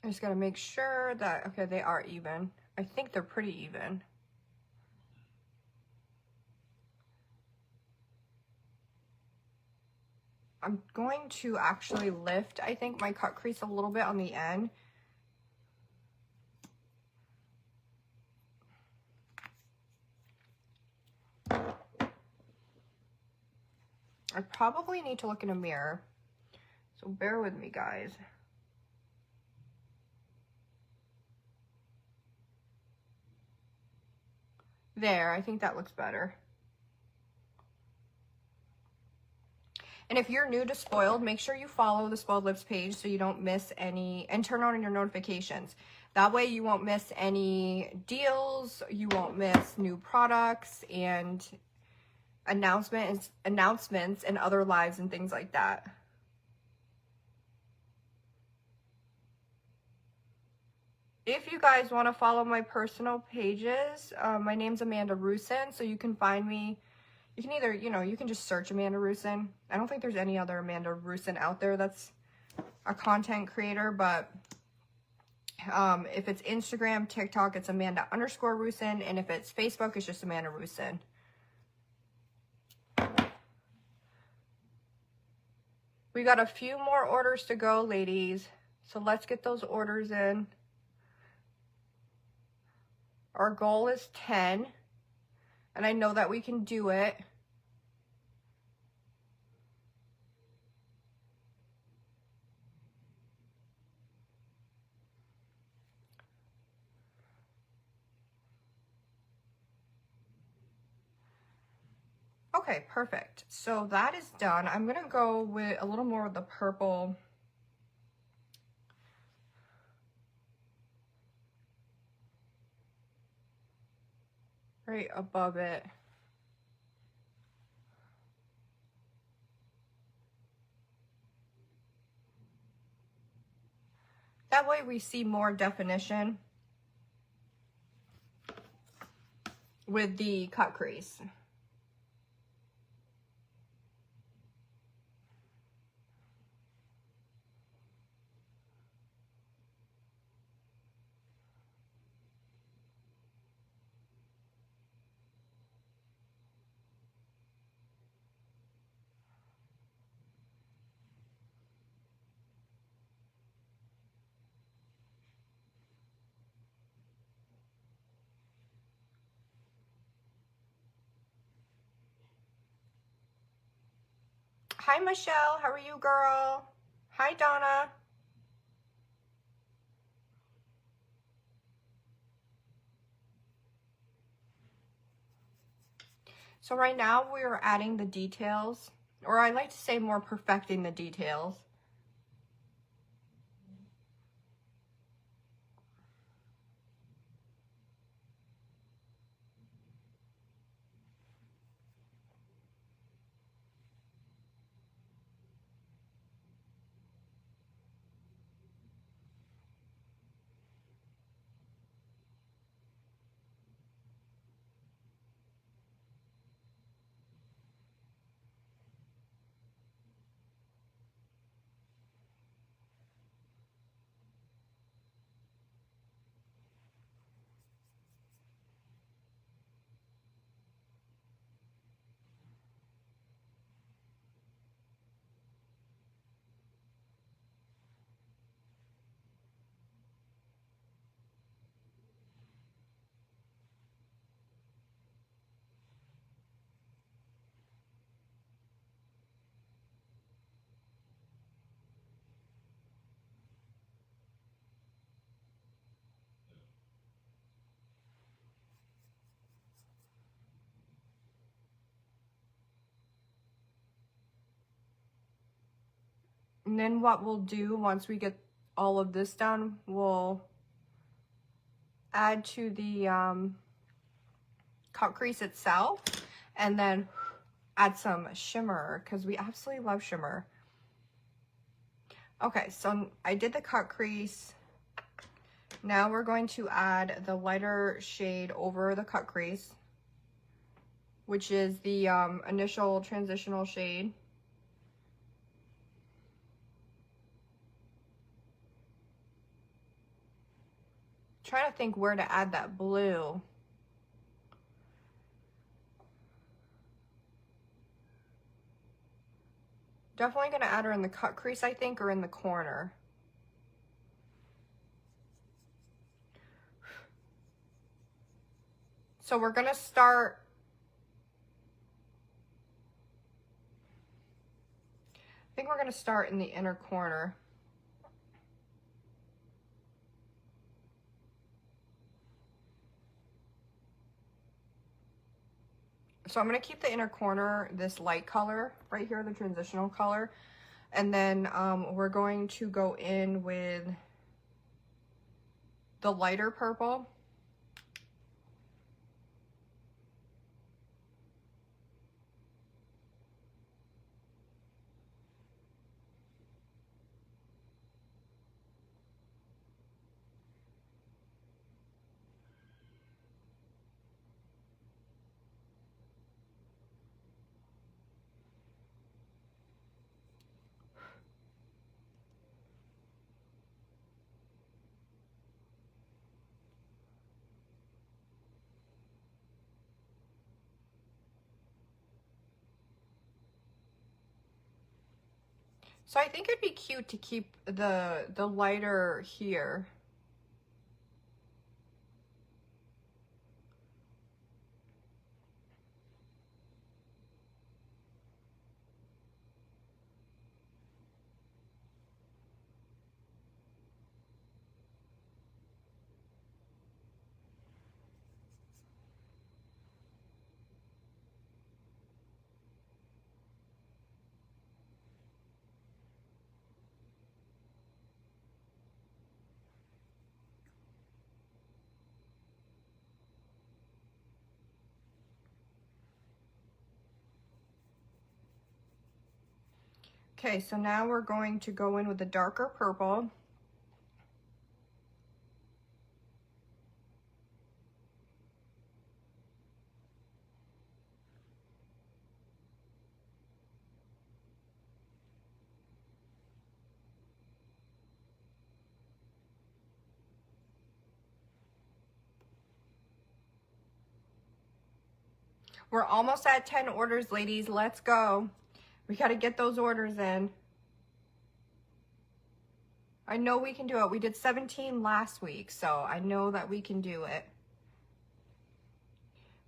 I just gotta make sure that, okay, they are even. I think they're pretty even. I'm going to actually lift, I think, my cut crease a little bit on the end. I probably need to look in a mirror, so bear with me, guys. There, I think that looks better. And if you're new to Spoiled, make sure you follow the Spoiled Lips page so you don't miss any, and turn on your notifications. That way you won't miss any deals, you won't miss new products and announcements and other lives and things like that. If you guys want to follow my personal pages, my name's Amanda Rusin, so you can find me. You can either, you can just search Amanda Rusin. I don't think there's any other Amanda Rusin out there that's a content creator, but if it's Instagram, TikTok, it's Amanda_Rusin, and if it's Facebook, it's just Amanda Rusin. We got a few more orders to go, ladies, so let's get those orders in. Our goal is 10, and I know that we can do it. Okay, perfect. So that is done. I'm gonna go with a little more of the purple. Right above it. That way we see more definition with the cut crease. Hi, Michelle. How are you, girl? Hi, Donna. So right now we're adding the details, or I like to say more perfecting the details. And then what we'll do once we get all of this done, we'll add to the cut crease itself and then add some shimmer because we absolutely love shimmer. Okay, so I did the cut crease. Now we're going to add the lighter shade over the cut crease, which is the initial transitional shade. Trying to think where to add that blue. Definitely gonna add her in the cut crease, I think, or in the corner. So we're gonna start, I think we're gonna start in the inner corner. So I'm gonna keep the inner corner this light color right here, the transitional color. And then we're going to go in with the lighter purple. So I think it'd be cute to keep the lighter here. Okay, so now we're going to go in with the darker purple. We're almost at 10 orders, ladies. Let's go. We got to get those orders in. I know we can do it. We did 17 last week, so I know that we can do it.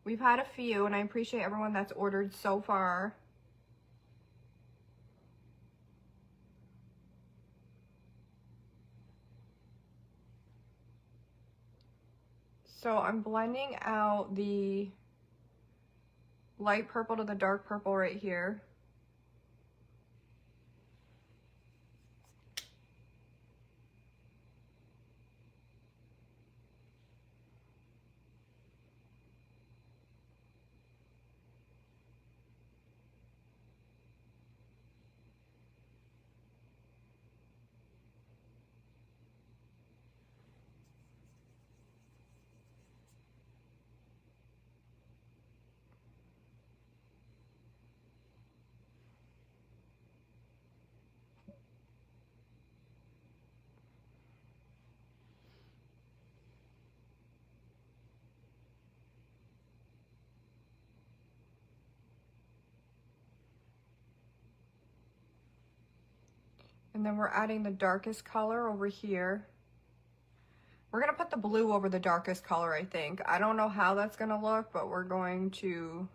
We've had a few, and I appreciate everyone that's ordered so far. So I'm blending out the light purple to the dark purple right here. And then we're adding the darkest color over here. We're gonna put the blue over the darkest color, I think. I don't know how that's gonna look, but we're going to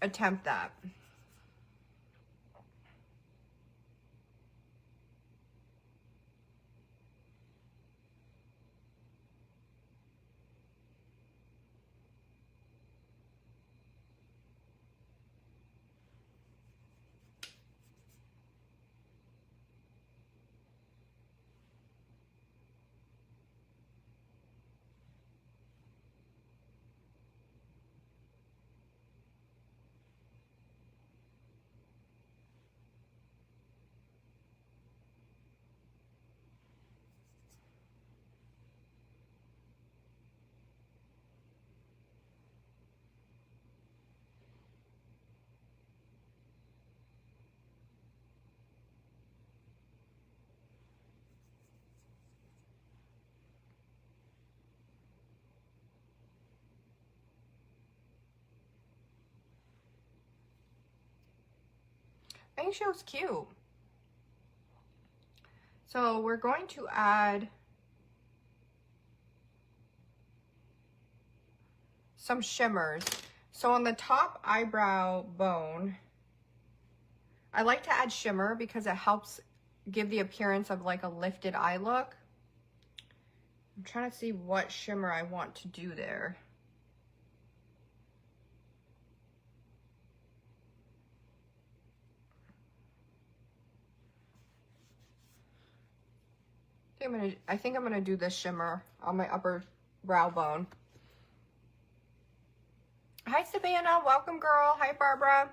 attempt that. I think she looks cute. So we're going to add some shimmers. So on the top eyebrow bone, I like to add shimmer because it helps give the appearance of like a lifted eye look. I'm trying to see what shimmer I want to do there. I think I'm gonna do this shimmer on my upper brow bone. Hi Savannah, welcome girl. Hi Barbara.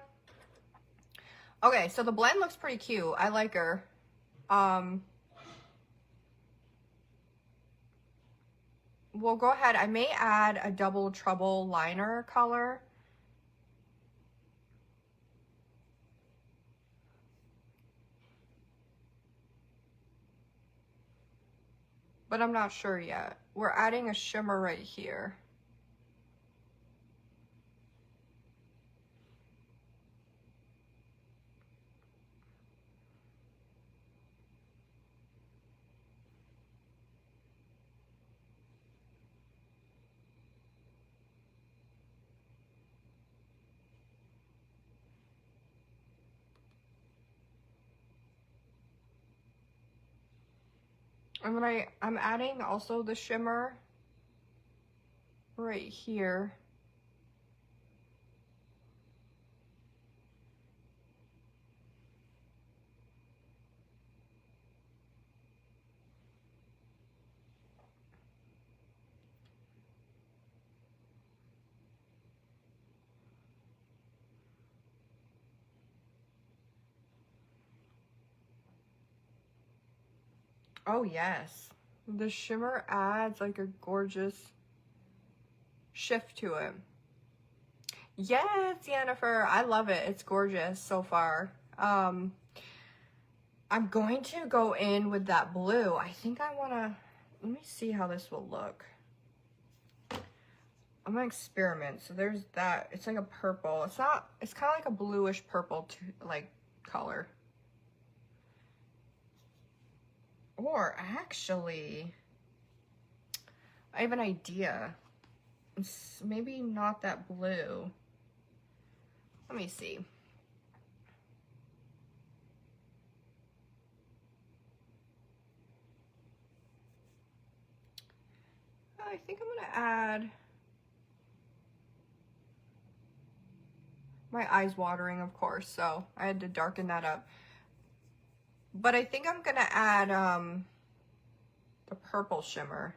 Okay, so the blend looks pretty cute. I like her. We'll go ahead. I may add a double trouble liner color. But I'm not sure yet. We're adding a shimmer right here. And then I'm adding also the shimmer right here. Oh yes. The shimmer adds like a gorgeous shift to it. Yes, Jennifer, I love it. It's gorgeous so far. I'm going to go in with that blue. I think I want to, let me see how this will look. I'm gonna experiment. So there's that. It's like a purple. It's not, it's kind of like a bluish purple like color. Or actually, I have an idea. It's maybe not that blue. Let me see. I think I'm gonna add, my eyes watering, of course, so I had to darken that up. But I think I'm gonna add the purple shimmer.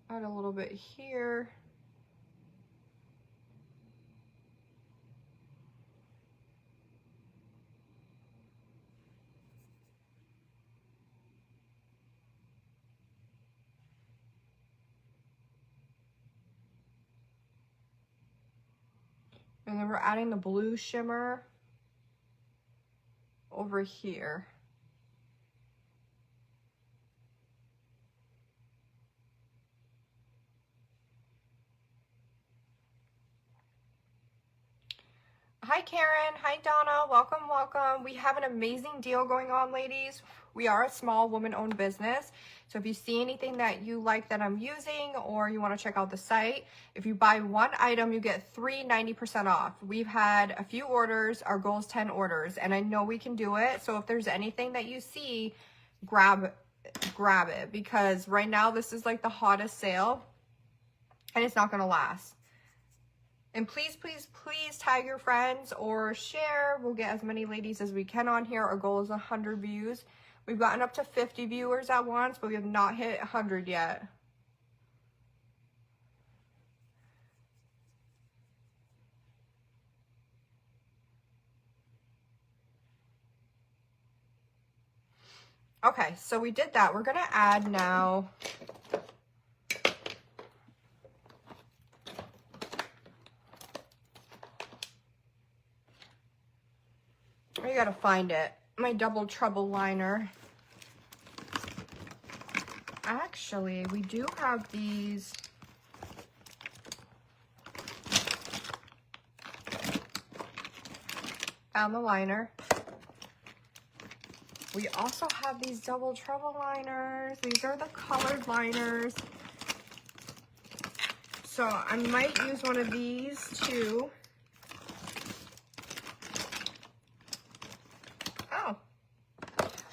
Add a little bit here. And then we're adding the blue shimmer over here. Hi Karen, hi Donna, welcome, welcome. We have an amazing deal going on, ladies. We are a small woman-owned business. So if you see anything that you like that I'm using, or you want to check out the site, if you buy one item, you get 90% off. We've had a few orders. Our goal is 10 orders, and I know we can do it. So if there's anything that you see, grab it, because right now this is like the hottest sale and it's not going to last. And please, please, please tag your friends or share. We'll get as many ladies as we can on here. Our goal is 100 views. We've gotten up to 50 viewers at once, but we have not hit 100 yet. Okay, so we did that. We're gonna add now I gotta find it. My double trouble liner. Actually, we do have these. Found the liner. We also have these double trouble liners. These are the colored liners. So I might use one of these too. Oh.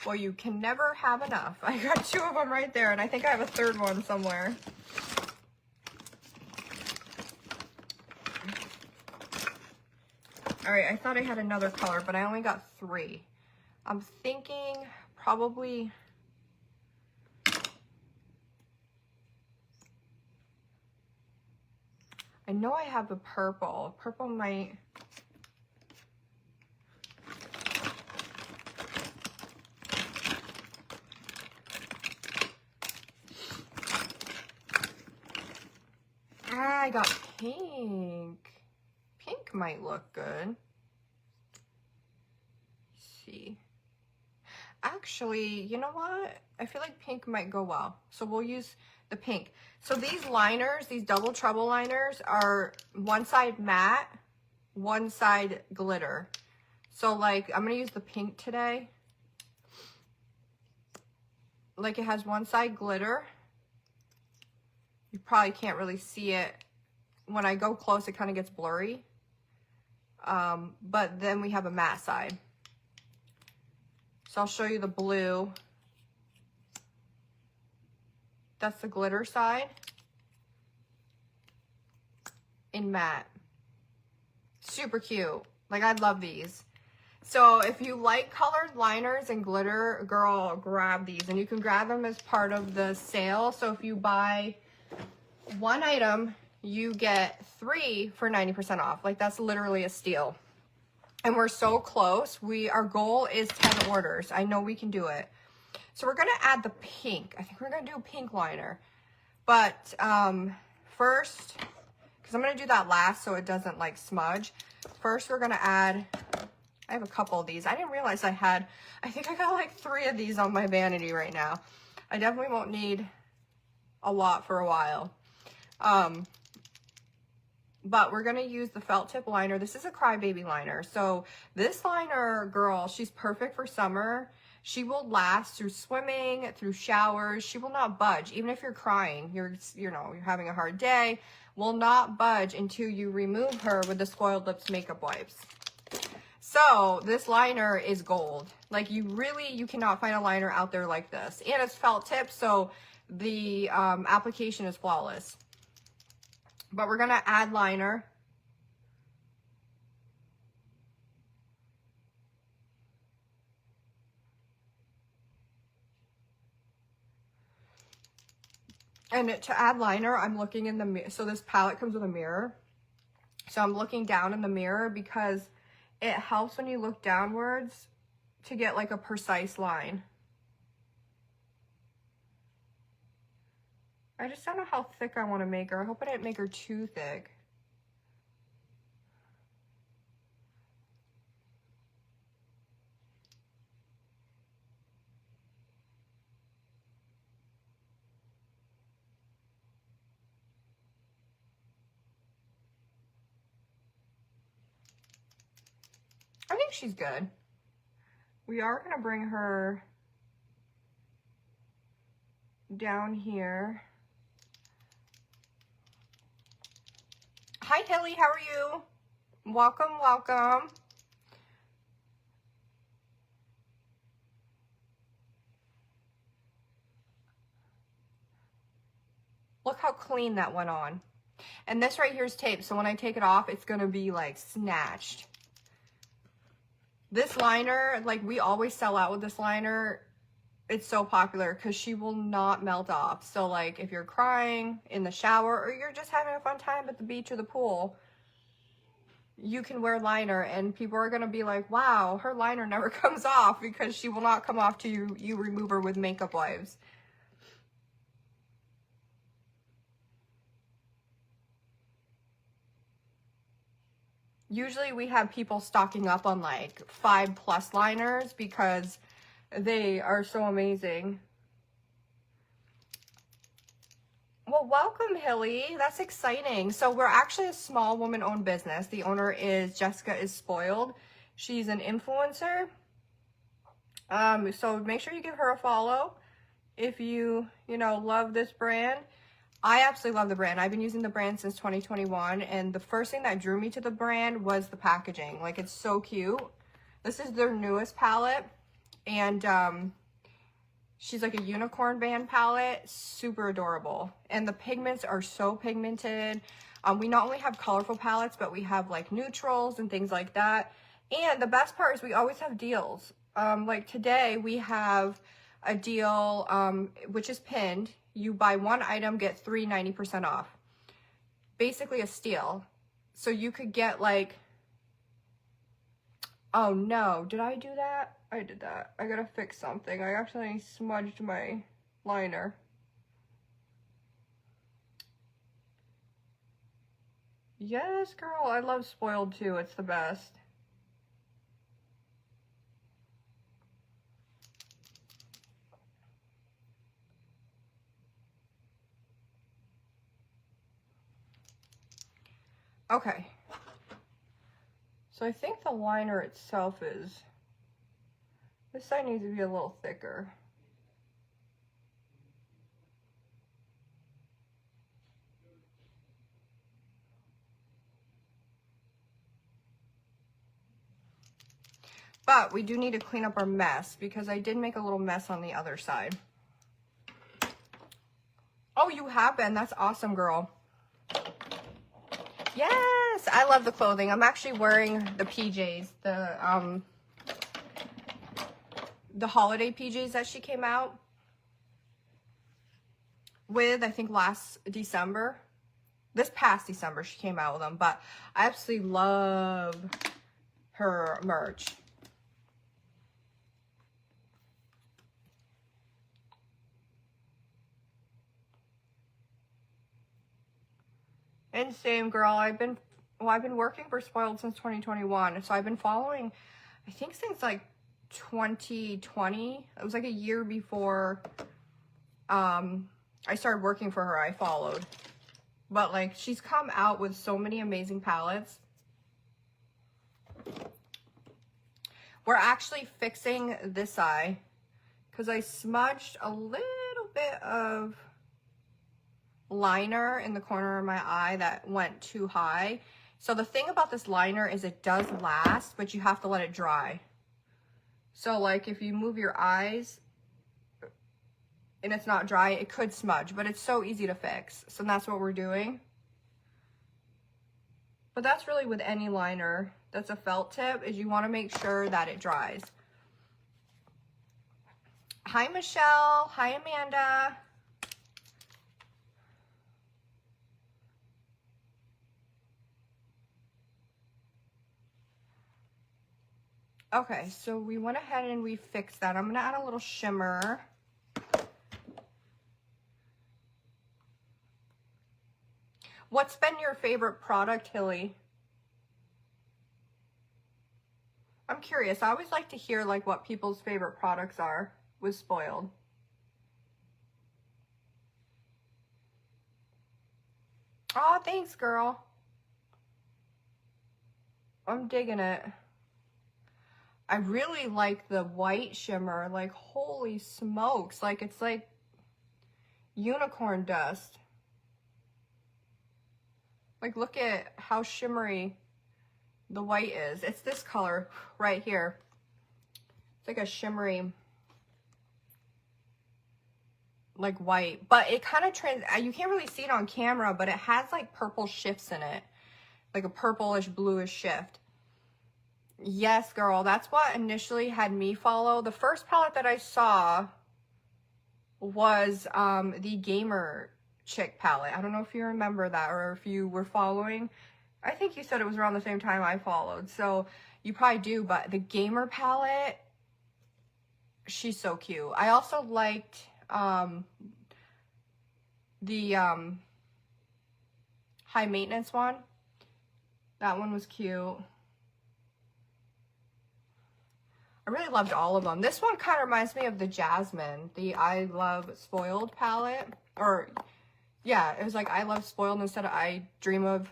Well, you can never have enough. I got 2 of them right there, and I think I have a 3rd one somewhere. All right, I thought I had another color, but I only got 3. I'm thinking probably, I know I have a purple. Purple might, I got pink. Pink might look good. Let's see. Actually, you know what? I feel like pink might go well. So we'll use the pink. So these liners, these double trouble liners, are one side matte, one side glitter. So like, I'm gonna use the pink today. Like, it has one side glitter. You probably can't really see it. When I go close, it kind of gets blurry. But then we have a matte side. So I'll show you the blue. That's the glitter side in matte. Super cute. Like, I love these. So if you like colored liners and glitter, girl, grab these. And you can grab them as part of the sale. So if you buy one item, you get 3 for 90% off. Like, that's literally a steal. And we're so close. Our goal is 10 orders. I know we can do it. So we're going to add the pink. I think we're going to do a pink liner. But first, because I'm going to do that last so it doesn't like smudge. First, we're going to add, I have a couple of these. I didn't realize I think I got like 3 of these on my vanity right now. I definitely won't need a lot for a while. But we're going to use the felt tip liner. This is a crybaby liner. So this liner, girl, she's perfect for summer. She will last through swimming, through showers. She will not budge. Even if you're crying, you're having a hard day, will not budge until you remove her with the Spoiled Lips makeup wipes. So this liner is gold. Like you cannot find a liner out there like this. And it's felt tip, so the application is flawless. But we're going to add liner. And to add liner, I'm looking in the mirror. So this palette comes with a mirror. So I'm looking down in the mirror because it helps when you look downwards to get like a precise line. I just don't know how thick I want to make her. I hope I didn't make her too thick. I think she's good. We are going to bring her down here. Hi, Hilly. How are you? Welcome, welcome. Look how clean that went on. And this right here is tape, so when I take it off, it's going to be like snatched. This liner, like we always sell out with this liner. It's so popular because she will not melt off. So like if you're crying in the shower or you're just having a fun time at the beach or the pool, you can wear liner and people are going to be like, wow, her liner never comes off, because she will not come off till you remove her with makeup wipes. Usually we have people stocking up on like 5+ liners because they are so amazing. Well, welcome, Hilly. That's exciting. So we're actually a small woman-owned business. The owner is Jessica is Spoiled. She's an influencer. So make sure you give her a follow if you love this brand. I absolutely love the brand. I've been using the brand since 2021, and the first thing that drew me to the brand was the packaging. Like, it's so cute. This is their newest palette, and she's like a unicorn band palette. Super adorable. And the pigments are so pigmented. We not only have colorful palettes, but we have like neutrals and things like that. And the best part is we always have deals. Like today we have a deal, which is pinned. You buy one item, get 3 90% off. Basically a steal. So you could get like, oh no, did I do that? I did that. I gotta fix something. I actually smudged my liner. Yes, girl, I love Spoiled too. It's the best. Okay. So I think the liner itself this side needs to be a little thicker. But we do need to clean up our mess because I did make a little mess on the other side. Oh, you have been. That's awesome, girl. Yes, I love the clothing. I'm actually wearing the PJs, the holiday PJs that she came out with, I think last December. This past December she came out with them, but I absolutely love her merch. And same girl, I've been working for Spoiled since 2021. So I've been following, I think since like 2020. It was like a year before I started working for her, I followed. But like, she's come out with so many amazing palettes. We're actually fixing this eye because I smudged a little bit of liner in the corner of my eye that went too high. So the thing about this liner is it does last, but you have to let it dry. So like if you move your eyes and it's not dry, it could smudge, but it's so easy to fix. So that's what we're doing. But that's really with any liner that's a felt tip, is you want to make sure that it dries. Hi, Michelle. Hi, Amanda. Okay, so we went ahead and we fixed that. I'm going to add a little shimmer. What's been your favorite product, Hilly? I'm curious. I always like to hear like what people's favorite products are with Spoiled. Oh, thanks, girl. I'm digging it. I really like the white shimmer. Like, holy smokes. Like, it's like unicorn dust. Like, look at how shimmery the white is. It's this color right here. It's like a shimmery, like white. But it kind of you can't really see it on camera, but it has like purple shifts in it. Like a purplish, bluish shift. Yes, girl. That's what initially had me follow. The first palette that I saw was the Gamer Chick palette. I don't know if you remember that or if you were following. I think you said it was around the same time I followed. So you probably do. But the Gamer palette, she's so cute. I also liked the High Maintenance one. That one was cute. I really loved all of them. This one kind of reminds me of the Jasmine, the I Love Spoiled palette. Or, yeah, it was like I Love Spoiled instead of I Dream of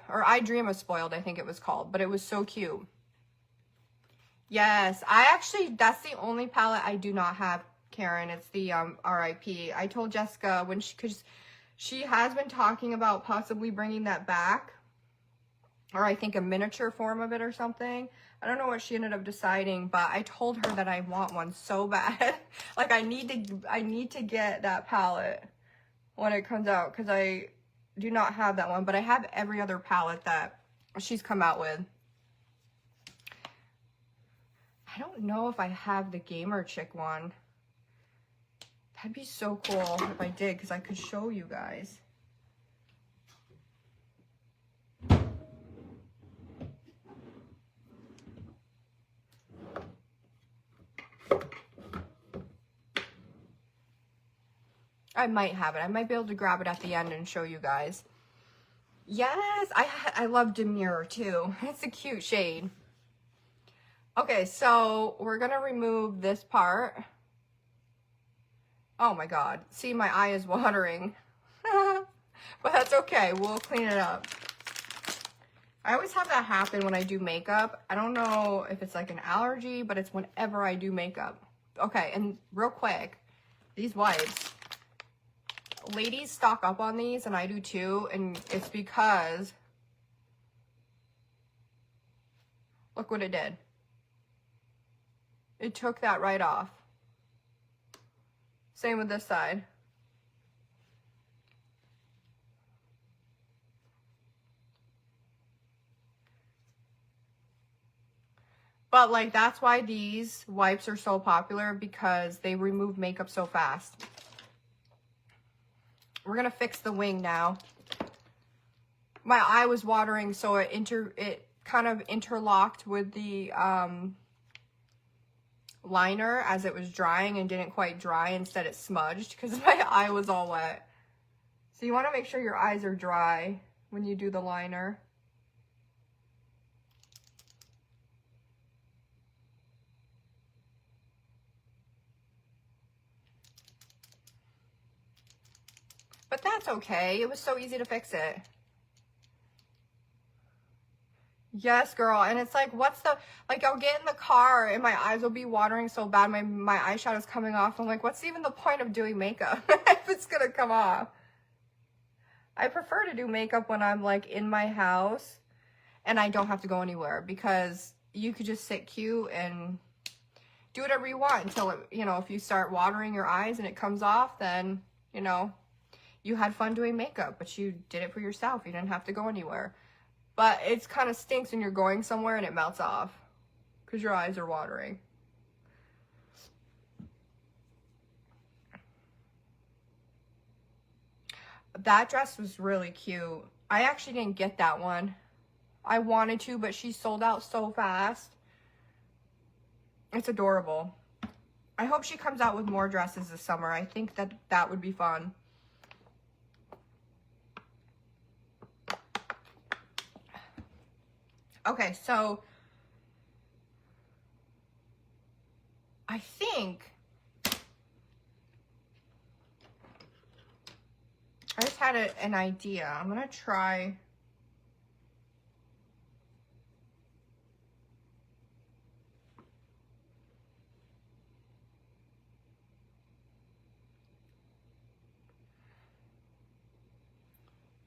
Spoiled, I think it was called. But it was so cute. Yes, that's the only palette I do not have, Karen. It's the RIP. I told Jessica because she has been talking about possibly bringing that back. Or I think a miniature form of it or something. I don't know what she ended up deciding, but I told her that I want one so bad. Like I need to get that palette when it comes out because I do not have that one, but I have every other palette that she's come out with. I don't know if I have the Gamer Chick one. That'd be so cool if I did because I could show you guys. I might have it. I might be able to grab it at the end and show you guys. Yes, I love Demure too. It's a cute shade. Okay, so we're going to remove this part. Oh my God. See, my eye is watering. But that's okay. We'll clean it up. I always have that happen when I do makeup. I don't know if it's like an allergy, but it's whenever I do makeup. Okay, and real quick, these wipes. Ladies stock up on these, and I do too, and it's because look what it did. It took that right off. Same with this side. But like that's why these wipes are so popular, because they remove makeup so fast. We're going to fix the wing now. My eye was watering, so it kind of interlocked with the liner as it was drying and didn't quite dry. Instead it smudged because my eye was all wet. So you want to make sure your eyes are dry when you do the liner. But that's okay. It was so easy to fix it. Yes, girl. And it's like, what's the, like, I'll get in the car and my eyes will be watering so bad. My eyeshadow's coming off. I'm like, what's even the point of doing makeup if it's going to come off? I prefer to do makeup when I'm like in my house and I don't have to go anywhere, because you could just sit cute and do whatever you want until it, you know, if you start watering your eyes and it comes off, then, you know, you had fun doing makeup, but you did it for yourself. You didn't have to go anywhere. But it's kind of stinks when you're going somewhere and it melts off because your eyes are watering. That dress was really cute. I actually didn't get that one. I wanted to, but she sold out so fast. It's adorable. I hope she comes out with more dresses this summer. I think that that would be fun. Okay, so I think I just had an idea. I'm gonna try.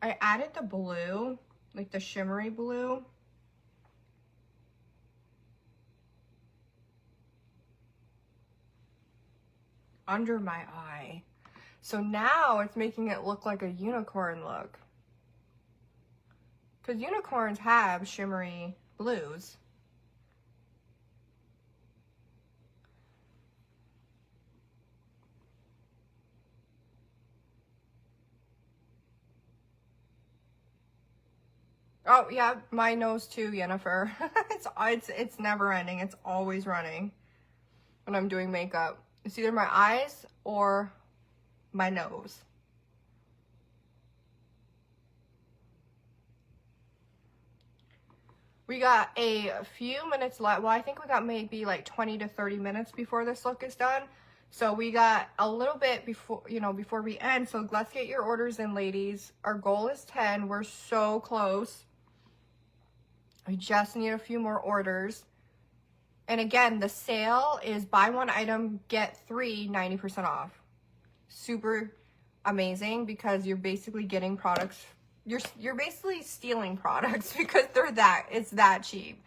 I added the blue, like the shimmery blue. Under my eye. So now it's making it look like a unicorn look. Because unicorns have shimmery blues. Oh yeah, my nose too, Yennefer. it's never ending. It's always running when I'm doing makeup. It's either my eyes or my nose. We got a few minutes left. Well, I think we got maybe like 20 to 30 minutes before this look is done. So we got a little bit before, you know, before we end. So let's get your orders in, ladies. Our goal is 10. We're so close. We just need a few more orders. And again, the sale is buy one item, get 3, 90% off. Super amazing, because you're basically getting products. You're basically stealing products because it's that cheap.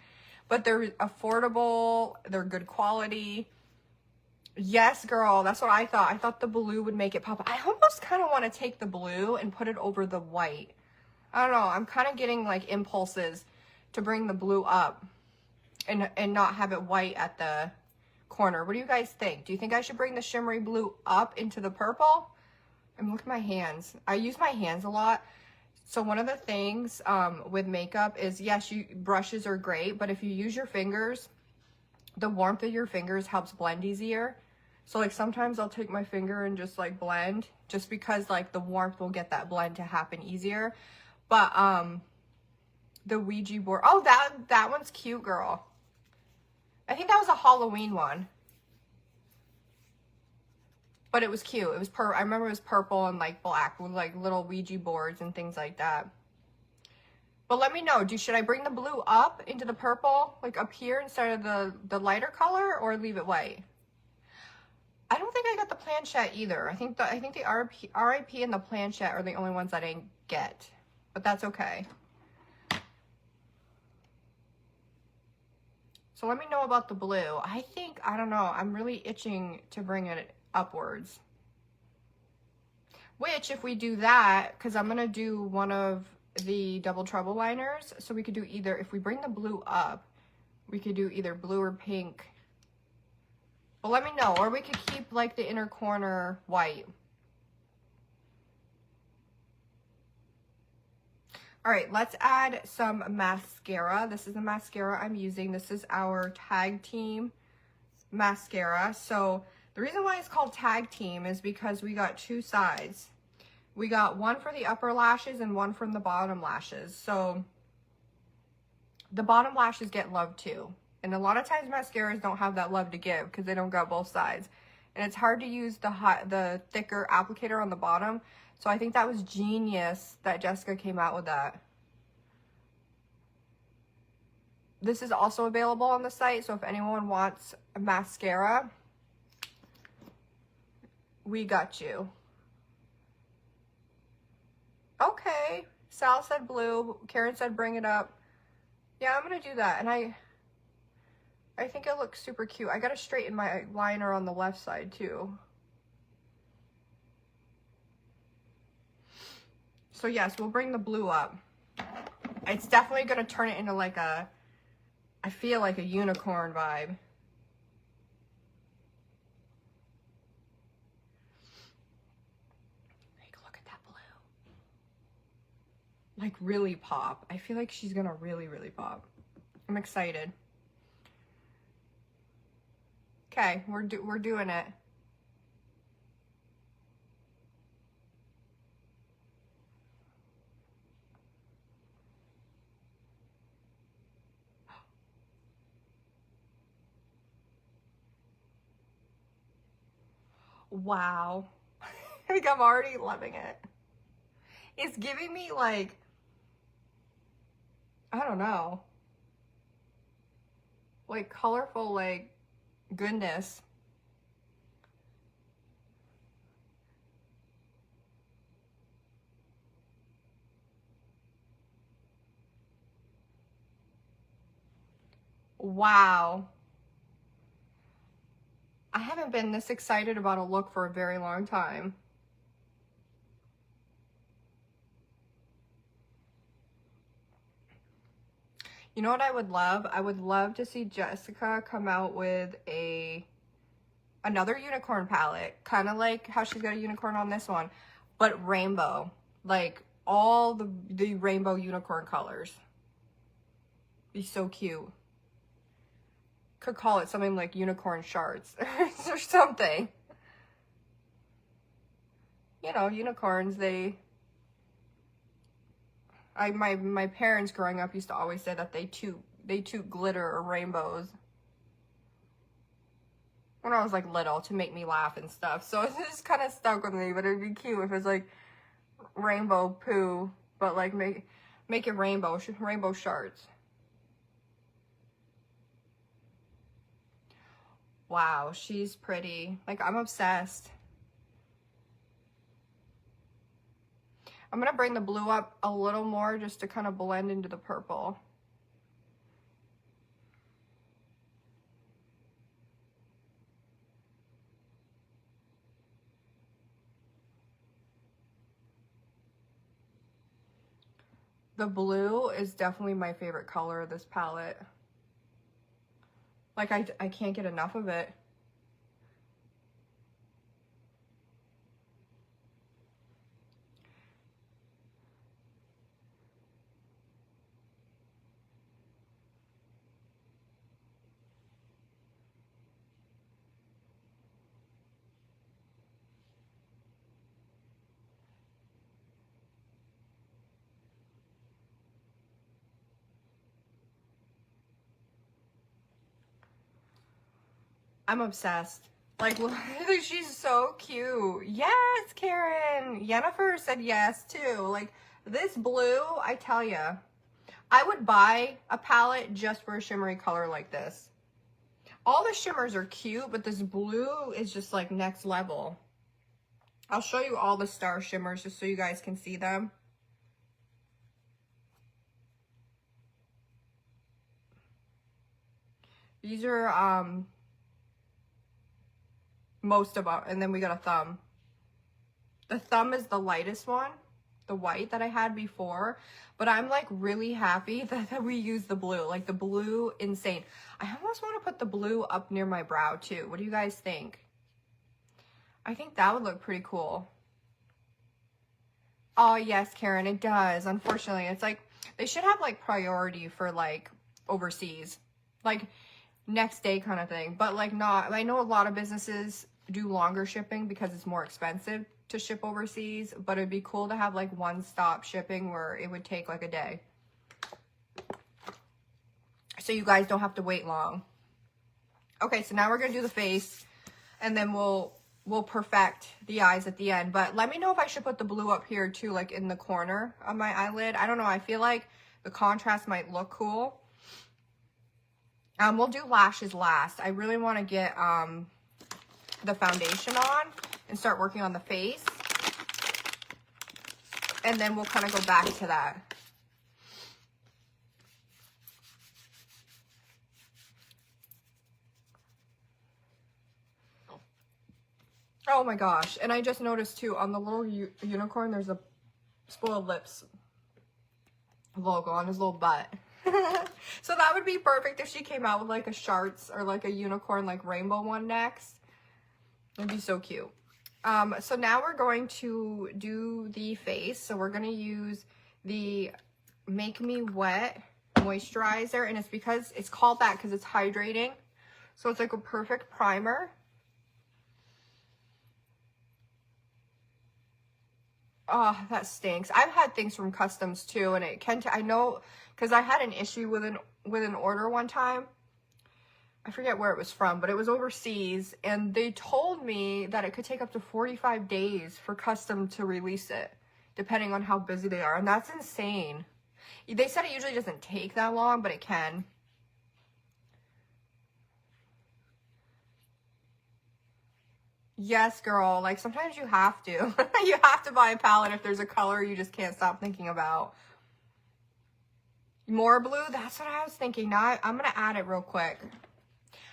But they're affordable, they're good quality. Yes, girl, that's what I thought. I thought the blue would make it pop. I almost kind of want to take the blue and put it over the white. I don't know, I'm kind of getting like impulses to bring the blue up and not have it white at the corner. What do you guys think? Do you think I should bring the shimmery blue up into the purple? And look at my hands. I use my hands a lot. So one of the things with makeup is, yes, brushes are great, but if you use your fingers, the warmth of your fingers helps blend easier. So like sometimes I'll take my finger and just like blend, just because like the warmth will get that blend to happen easier. But the Ouija board, oh, that one's cute, girl. I think that was a Halloween one. But it was cute. It was I remember it was purple and like black with like little Ouija boards and things like that. But let me know, should I bring the blue up into the purple, like up here instead of the lighter color, or leave it white? I don't think I got the planchette either. I think the RIP and the planchette are the only ones I didn't get. But that's okay. So let me know about the blue. I don't know, I'm really itching to bring it upwards. Which, if we do that, because I'm going to do one of the Double Trouble liners, so we could do either, if we bring the blue up, we could do either blue or pink. Well, let me know. Or we could keep, like, the inner corner white. All right, let's add some mascara. This is the mascara I'm using. This is our Tag Team mascara. So the reason why it's called Tag Team is because we got two sides. We got one for the upper lashes and one from the bottom lashes. So the bottom lashes get love too. And a lot of times mascaras don't have that love to give because they don't got both sides. And it's hard to use the thicker applicator on the bottom. So I think that was genius that Jessica came out with that. This is also available on the site. So if anyone wants a mascara, we got you. Okay. Sal said blue. Karen said bring it up. Yeah, I'm going to do that. And I think it looks super cute. I got to straighten my liner on the left side too. So yes, we'll bring the blue up. It's definitely going to turn it into like a, I feel like a unicorn vibe. Like, look at that blue. Like really pop. I feel like she's going to really, really pop. I'm excited. Okay, we're doing it. Wow. Like I'm already loving it. It's giving me like, I don't know, like colorful, like goodness. Wow. I haven't been this excited about a look for a very long time. You know what I would love? I would love to see Jessica come out with another unicorn palette, kind of like how she's got a unicorn on this one, but rainbow, like all the rainbow unicorn colors. Be so cute. Could call it something like unicorn shards or something. You know, unicorns, my parents growing up used to always say that they toot glitter or rainbows when I was like little to make me laugh and stuff. So it's just kind of stuck with me, but it'd be cute if it's like rainbow poo, but like make it rainbow shards. Wow, she's pretty. Like I'm obsessed. I'm going to bring the blue up a little more just to kind of blend into the purple. The blue is definitely my favorite color of this palette. Like I can't get enough of it. I'm obsessed. Like, she's so cute. Yes, Karen. Yennefer said yes, too. Like, this blue, I tell ya, I would buy a palette just for a shimmery color like this. All the shimmers are cute, but this blue is just, like, next level. I'll show you all the star shimmers just so you guys can see them. These are, most of them, and then we got a thumb. The thumb is the lightest one, the white that I had before, but I'm like really happy that we use the blue. Like the blue, insane. I almost want to put the blue up near my brow too. What do you guys think? I think that would look pretty cool. Oh, yes, Karen, it does. Unfortunately, it's like they should have like priority for like overseas, like next day kind of thing. But like not, I know a lot of businesses do longer shipping because it's more expensive to ship overseas, but it'd be cool to have like one-stop shipping where it would take like a day. So you guys don't have to wait long. Okay, so now we're going to do the face and then we'll perfect the eyes at the end. But let me know if I should put the blue up here too, like in the corner of my eyelid. I don't know. I feel like the contrast might look cool. We'll do lashes last. I really want to get the foundation on and start working on the face. And then we'll kind of go back to that. Oh my gosh. And I just noticed too, on the little unicorn, there's a Spoiled Lips logo on his little butt. So that would be perfect if she came out with like a Sharts or like a unicorn, like rainbow one next. It'd be so cute. So now we're going to do the face. So we're going to use the Make Me Wet moisturizer. And it's because it's called that because it's hydrating. So it's like a perfect primer. Oh, that stinks. I've had things from Customs too, and it can, I know, because I had an issue with an order one time. I forget where it was from, but it was overseas, and they told me that it could take up to 45 days for Custom to release it, depending on how busy they are, and that's insane. They said it usually doesn't take that long, but it can. Yes, girl. Like, sometimes you have to. You have to buy a palette if there's a color you just can't stop thinking about. More blue? That's what I was thinking. Now I'm going to add it real quick.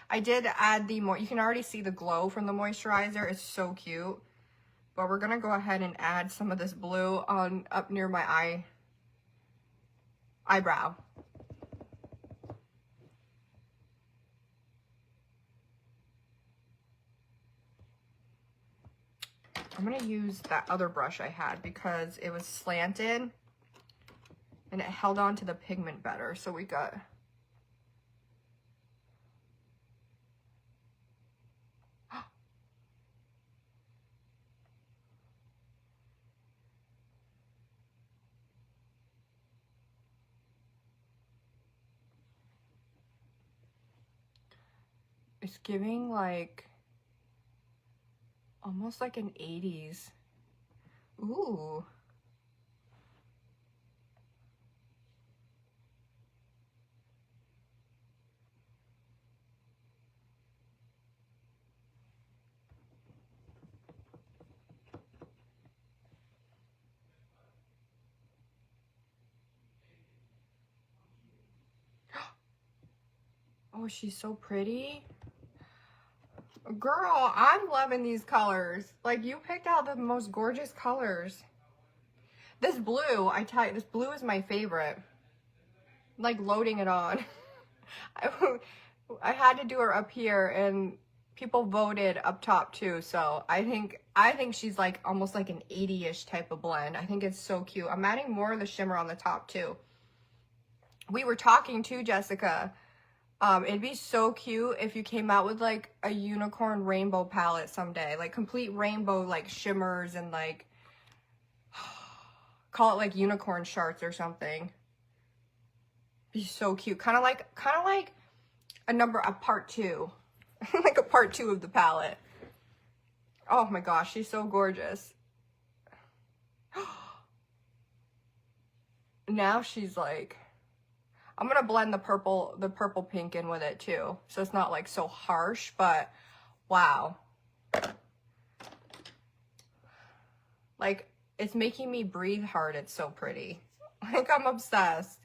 I did add you can already see the glow from the moisturizer. It's so cute. But we're going to go ahead and add some of this blue on up near my eyebrow. I'm going to use that other brush I had because it was slanted and it held on to the pigment better. So we got... It's giving like... almost like an 80s. Ooh. Oh, she's so pretty. Girl, I'm loving these colors. Like, you picked out the most gorgeous colors. This blue, I tell you, this blue is my favorite. Like, loading it on. I had to do her up here, and people voted up top too. So I think she's like almost like an 80-ish type of blend. I think it's so cute. I'm adding more of the shimmer on the top too. We were talking too, Jessica. It'd be so cute if you came out with like a unicorn rainbow palette someday, like complete rainbow, like shimmers and like, call it like unicorn Sharts or something. Be so cute. Kind of like a part 2, like a part 2 of the palette. Oh my gosh, she's so gorgeous. Now she's like, I'm gonna blend the purple pink in with it too, so it's not like so harsh, but wow. Like, it's making me breathe hard. It's so pretty. Like, I'm obsessed.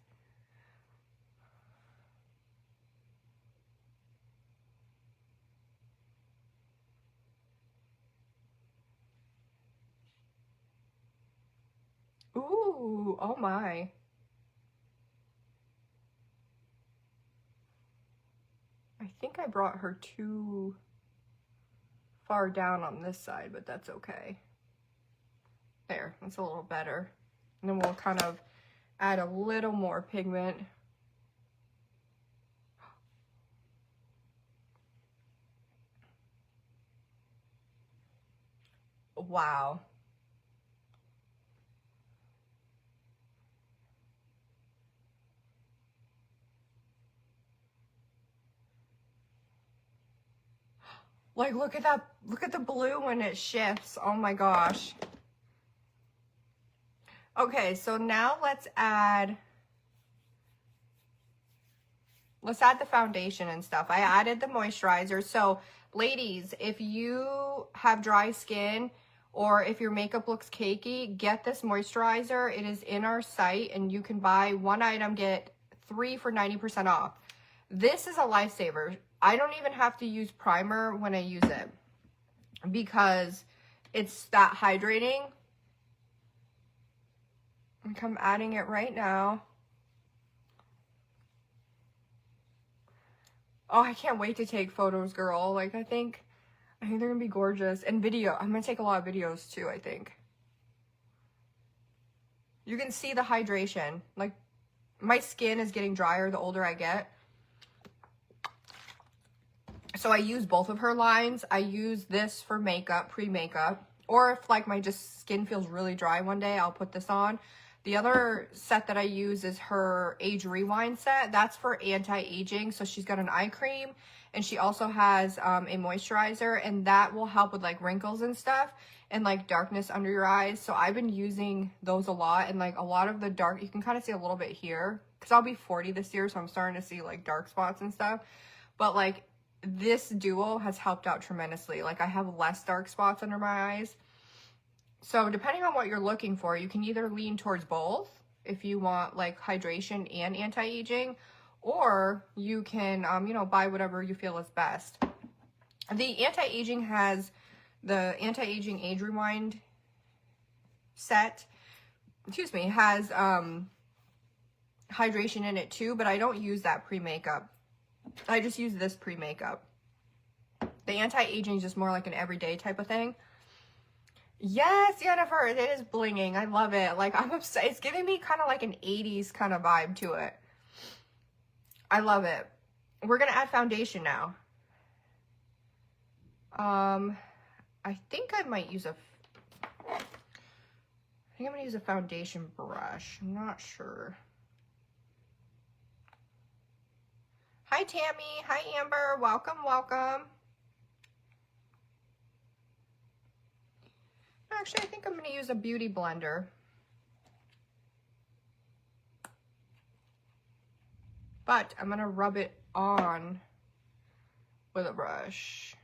Ooh, oh my. I think I brought her too far down on this side, but that's okay. There, that's a little better. And then we'll kind of add a little more pigment. Wow. Like, look at that. Look at the blue when it shifts. Oh my gosh. Okay, so now let's add the foundation and stuff. I added the moisturizer. So ladies, if you have dry skin or if your makeup looks cakey, get this moisturizer. It is in our site and you can buy one item, get 3 for 90% off. This is a lifesaver. I don't even have to use primer when I use it because it's that hydrating. I'm adding it right now. Oh, I can't wait to take photos, girl. Like, I think they're gonna be gorgeous. And video, I'm gonna take a lot of videos too, I think. You can see the hydration. Like, my skin is getting drier the older I get. So I use both of her lines. I use this for makeup, pre-makeup. Or if like my just skin feels really dry one day, I'll put this on. The other set that I use is her Age Rewind set. That's for anti-aging. So she's got an eye cream and she also has a moisturizer, and that will help with like wrinkles and stuff and like darkness under your eyes. So I've been using those a lot, and like a lot of the dark, you can kind of see a little bit here because I'll be 40 this year. So I'm starting to see like dark spots and stuff. But like this duo has helped out tremendously. Like I have less dark spots under my eyes. So depending on what you're looking for, you can either lean towards both if you want like hydration and anti-aging, or you can, you know, buy whatever you feel is best. The anti-aging has the anti-aging Age Rewind set, excuse me, has hydration in it too, but I don't use that pre-makeup. I just use this pre-makeup. The anti-aging is just more like an everyday type of thing. Yes, Jennifer, it is blinging. I love it. Like, I'm obsessed. It's giving me kind of like an 80s kind of vibe to it. I love it. We're going to add foundation now. I think I might use I'm going to use a foundation brush. I'm not sure. Hi, Tammy. Hi, Amber. Welcome, welcome. Actually, I think I'm going to use a beauty blender. But I'm going to rub it on with a brush.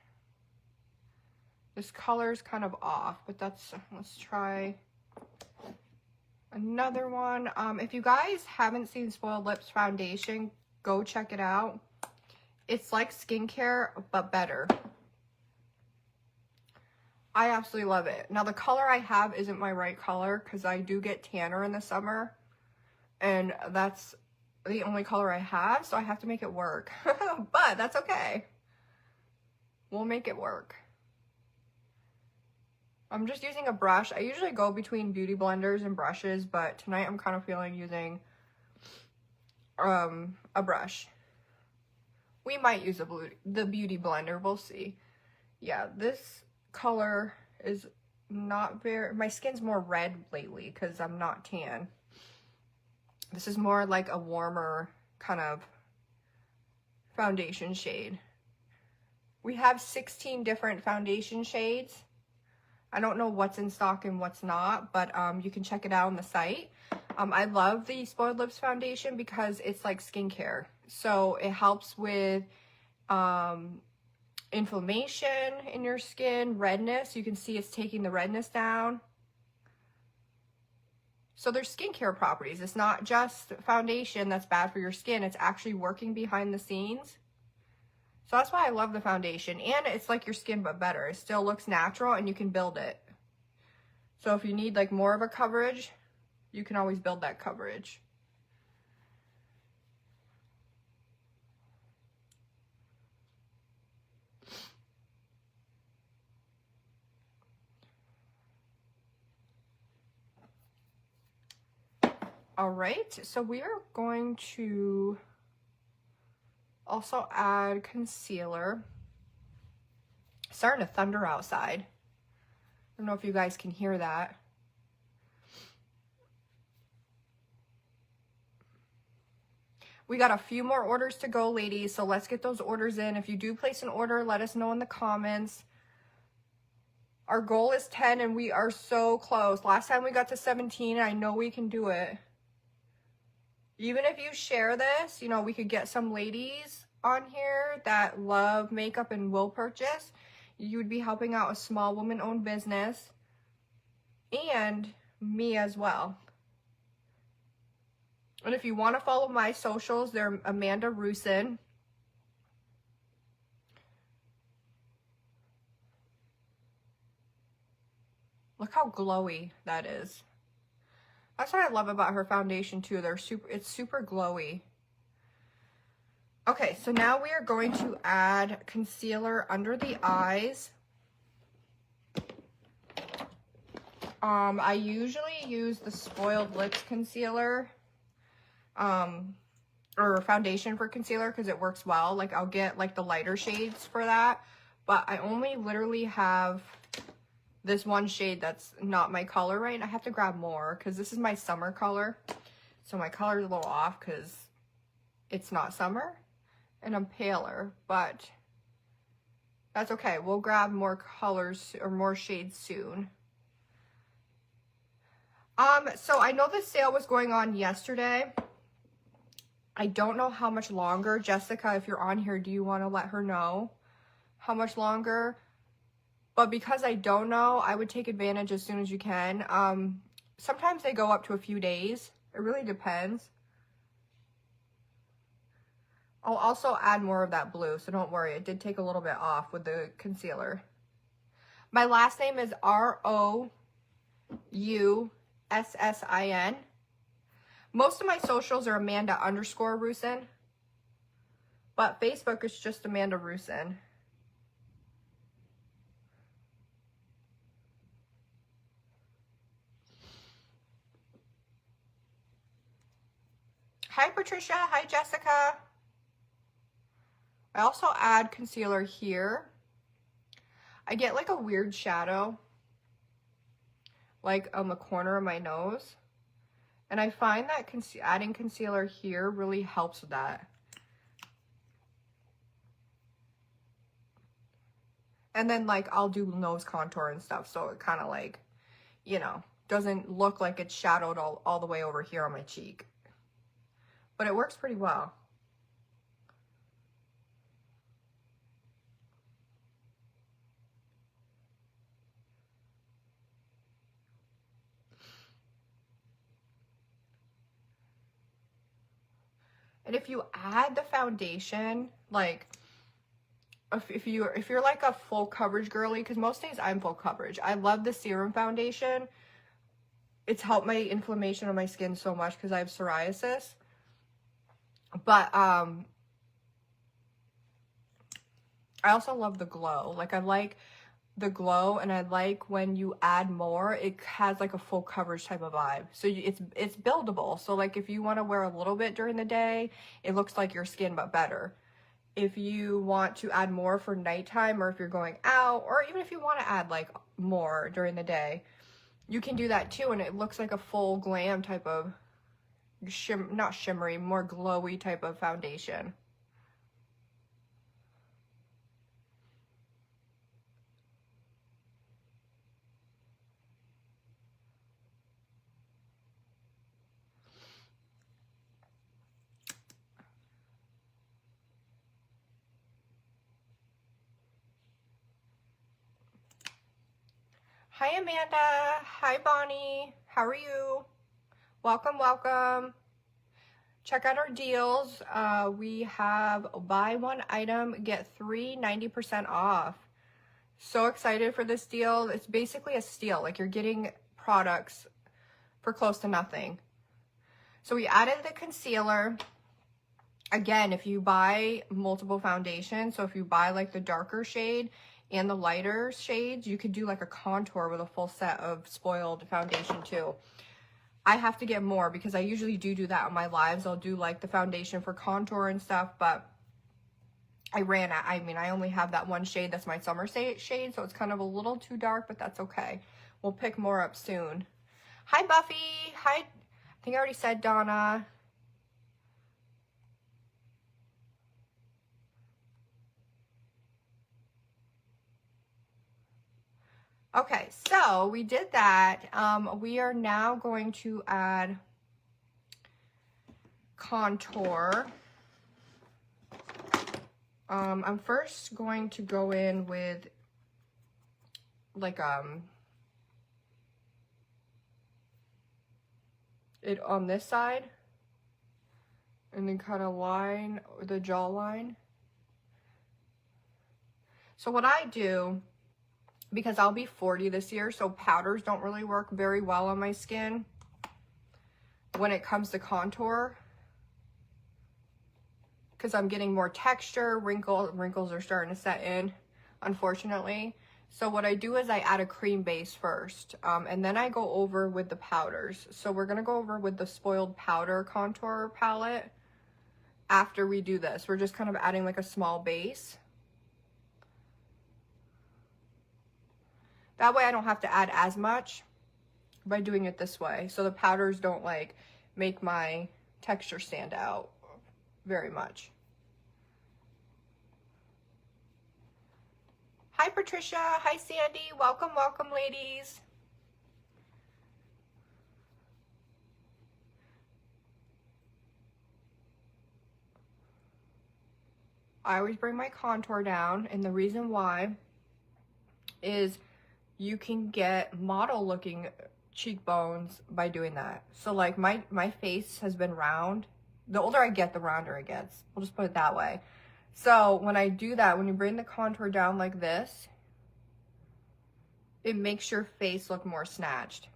This color's kind of off, but let's try another one. If you guys haven't seen Spoiled Lips foundation, go check it out. It's like skincare, but better. I absolutely love it. Now, the color I have isn't my right color because I do get tanner in the summer. And that's the only color I have, so I have to make it work. But that's okay. We'll make it work. I'm just using a brush. I usually go between beauty blenders and brushes, but tonight I'm kind of feeling using a brush. We might use the beauty blender. We'll see. Yeah, this color is not very, my skin's more red lately because I'm not tan. This is more like a warmer kind of foundation shade. We have 16 different foundation shades. I don't know what's in stock and what's not, but you can check it out on the site. I love the Spoiled Lips foundation because it's like skincare. So it helps with inflammation in your skin, redness. You can see it's taking the redness down. So there's skincare properties. It's not just foundation that's bad for your skin. It's actually working behind the scenes. So that's why I love the foundation. And it's like your skin, but better. It still looks natural and you can build it. So if you need like more of a coverage, you can always build that coverage. All right, so we are going to also add concealer. It's starting to thunder outside. I don't know if you guys can hear that. We got a few more orders to go, ladies, so let's get those orders in. If you do place an order, let us know in the comments. Our goal is 10, and we are so close. Last time we got to 17, I know we can do it. Even if you share this, you know, we could get some ladies on here that love makeup and will purchase. You would be helping out a small woman-owned business, and me as well. And if you want to follow my socials, they're Amanda Rusin. Look how glowy that is. That's what I love about her foundation too. It's super glowy. Okay, so now we are going to add concealer under the eyes. I usually use the Spoiled Lips concealer. Or foundation for concealer because it works well. Like I'll get like the lighter shades for that, but I only literally have this one shade that's not my color right. I have to grab more because this is my summer color, so my color is a little off because it's not summer and I'm paler, but that's okay. We'll grab more colors or more shades soon. So I know the sale was going on yesterday. I don't know how much longer. Jessica, if you're on here, do you want to let her know how much longer? But because I don't know, I would take advantage as soon as you can. Sometimes they go up to a few days. It really depends. I'll also add more of that blue, so don't worry. It did take a little bit off with the concealer. My last name is R-O-U-S-S-I-N. Most of my socials are Amanda_Rusin, but Facebook is just Amanda Rusin. Hi, Patricia. Hi, Jessica. I also add concealer here. I get like a weird shadow, like on the corner of my nose. And I find that adding concealer here really helps with that. And then like I'll do nose contour and stuff, so it kind of like, you know, doesn't look like it's shadowed all the way over here on my cheek. But it works pretty well. And if you add the foundation, like if you're like a full coverage girly, because most days I'm full coverage. I love the serum foundation. It's helped my inflammation on my skin so much because I have psoriasis. But I also love the glow. Like I like the glow, and I like when you add more, it has like a full coverage type of vibe. So it's buildable. So like if you want to wear a little bit during the day, it looks like your skin but better. If you want to add more for nighttime, or if you're going out, or even if you want to add like more during the day, you can do that too, and it looks like a full glam type of not shimmery, more glowy type of foundation. Hi, Amanda. Hi, Bonnie. How are you? Welcome, welcome. Check out our deals. We have buy one item, get 3 90% off. So excited for this deal. It's basically a steal. Like you're getting products for close to nothing. So we added the concealer. Again, if you buy multiple foundations, so if you buy like the darker shade and the lighter shades, you could do like a contour with a full set of Spoiled foundation too. I have to get more because I usually do that on my lives. I'll do like the foundation for contour and stuff, but I ran out. I mean, I only have that one shade. That's my summer shade, so it's kind of a little too dark, but that's okay. We'll pick more up soon. Hi, Buffy. Hi. I think I already said Donna. Okay, so we did that. We are now going to add contour. I'm first going to go in with like it on this side and then kind of line the jawline. So what I do, because I'll be 40 this year, so powders don't really work very well on my skin when it comes to contour, because I'm getting more texture. Wrinkles are starting to set in, unfortunately. So what I do is I add a cream base first, and then I go over with the powders. So we're gonna go over with the Spoiled Powder contour palette after we do this. We're just kind of adding like a small base. That way I don't have to add as much by doing it this way. So the powders don't like make my texture stand out very much. Hi, Patricia. Hi, Sandy. Welcome, welcome, ladies. I always bring my contour down, and the reason why is you can get model looking cheekbones by doing that. So like my face has been round. The older I get, the rounder it gets. We'll just put it that way. So when I do that, when you bring the contour down like this, it makes your face look more snatched.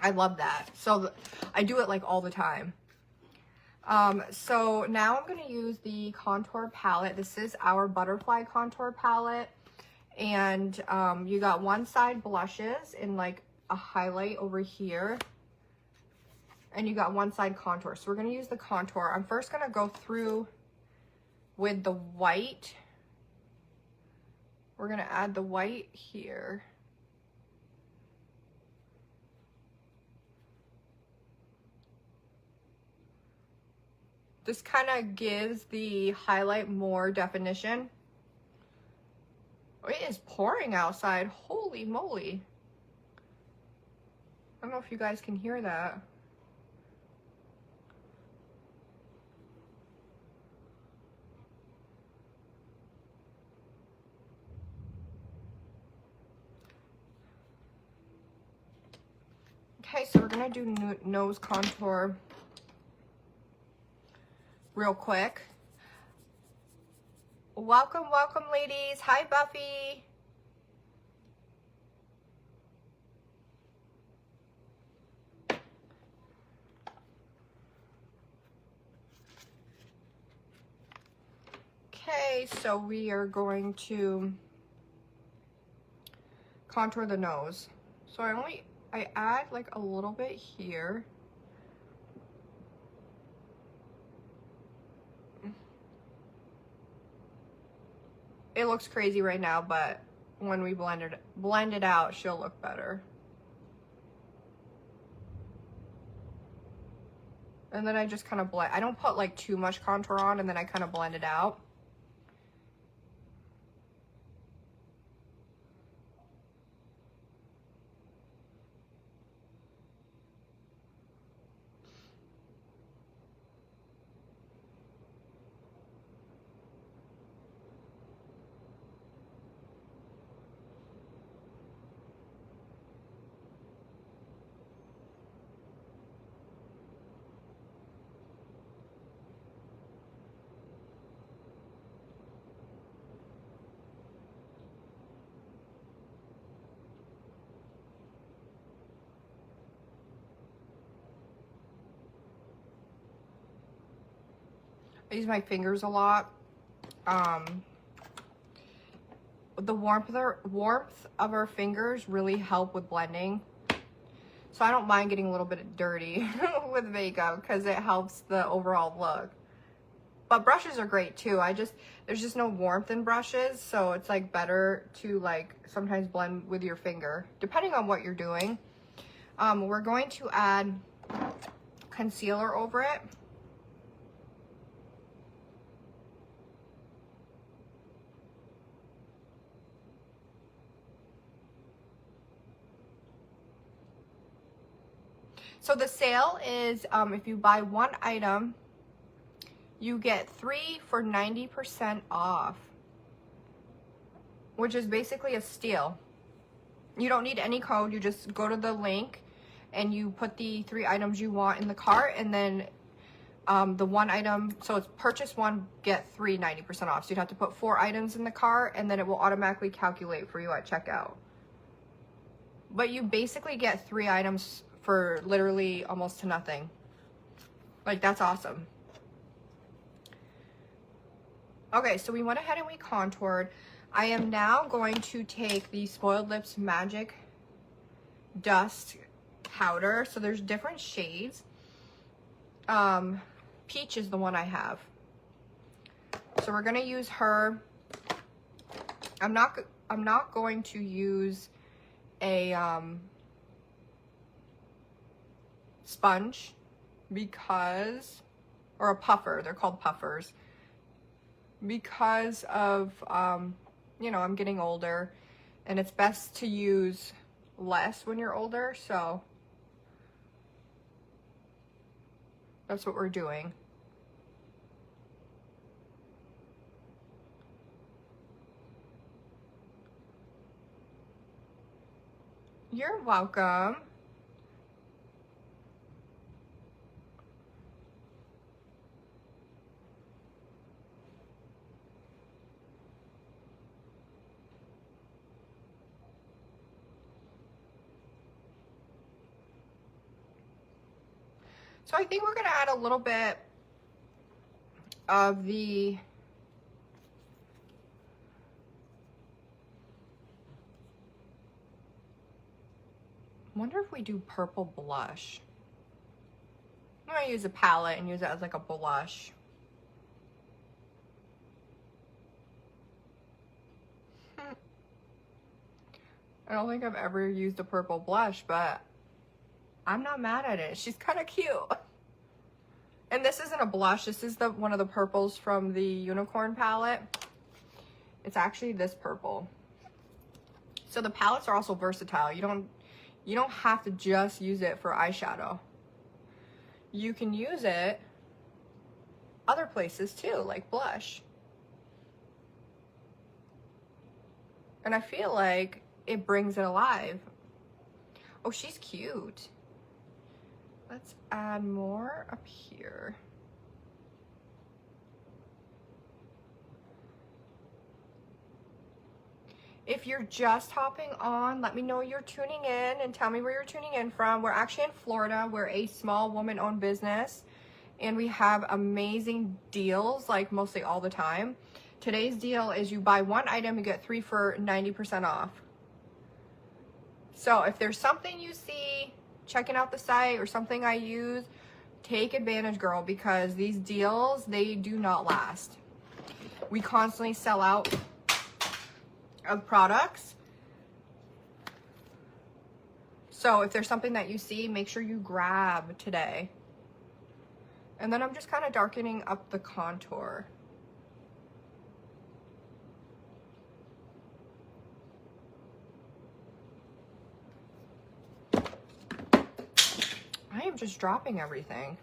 I love that. So I do it like all the time. So now I'm going to use the contour palette. This is our Butterfly contour palette. And you got one side blushes and like a highlight over here. And you got one side contour. So we're going to use the contour. I'm first going to go through with the white. We're going to add the white here. This kind of gives the highlight more definition. Oh, it is pouring outside. Holy moly. I don't know if you guys can hear that. Okay, so we're gonna do nose contour real quick. Welcome, welcome, ladies. Hi, Buffy. Okay, so we are going to contour the nose. So I add like a little bit here. It looks crazy right now, but when we blend it out, she'll look better. And then I just kind of blend. I don't put like too much contour on, and then I kind of blend it out. I use my fingers a lot. The warmth of our fingers really help with blending. So I don't mind getting a little bit dirty with makeup because it helps the overall look. But brushes are great too. There's just no warmth in brushes, so it's like better to like sometimes blend with your finger, depending on what you're doing. We're going to add concealer over it. So the sale is, if you buy one item, you get 3 for 90% off, which is basically a steal. You don't need any code. You just go to the link and you put the 3 items you want in the cart, and then the one item, so it's purchase one, get 3 90% off. So you'd have to put 4 items in the cart, and then it will automatically calculate for you at checkout. But you basically get 3 items for literally almost to nothing. Like, that's awesome. Okay, so we went ahead and we contoured. I am now going to take the Spoiled Lips Magic Dust Powder. So there's different shades. Peach is the one I have. So we're gonna use her. I'm not going to use a sponge because, or a puffer, they're called puffers, because of you know, I'm getting older and it's best to use less when you're older, so that's what we're doing. You're welcome. So I think we're gonna add a little bit of the I wonder if we do purple blush. I'm gonna use a palette and use it as like a blush. I don't think I've ever used a purple blush, but I'm not mad at it. She's kind of cute. And this isn't a blush. This is one of the purples from the Unicorn palette. It's actually this purple. So the palettes are also versatile. You don't have to just use it for eyeshadow. You can use it other places too, like blush. And I feel like it brings it alive. Oh, she's cute. Let's add more up here. If you're just hopping on, let me know you're tuning in and tell me where you're tuning in from. We're actually in Florida. We're a small woman-owned business and we have amazing deals, like mostly all the time. Today's deal is you buy one item, you get 3 for 90% off. So if there's something you see checking out the site or something I use, take advantage, girl, because these deals, they do not last. We constantly sell out of products. So if there's something that you see, make sure you grab today. And then I'm just kind of darkening up the contour. I am just dropping everything.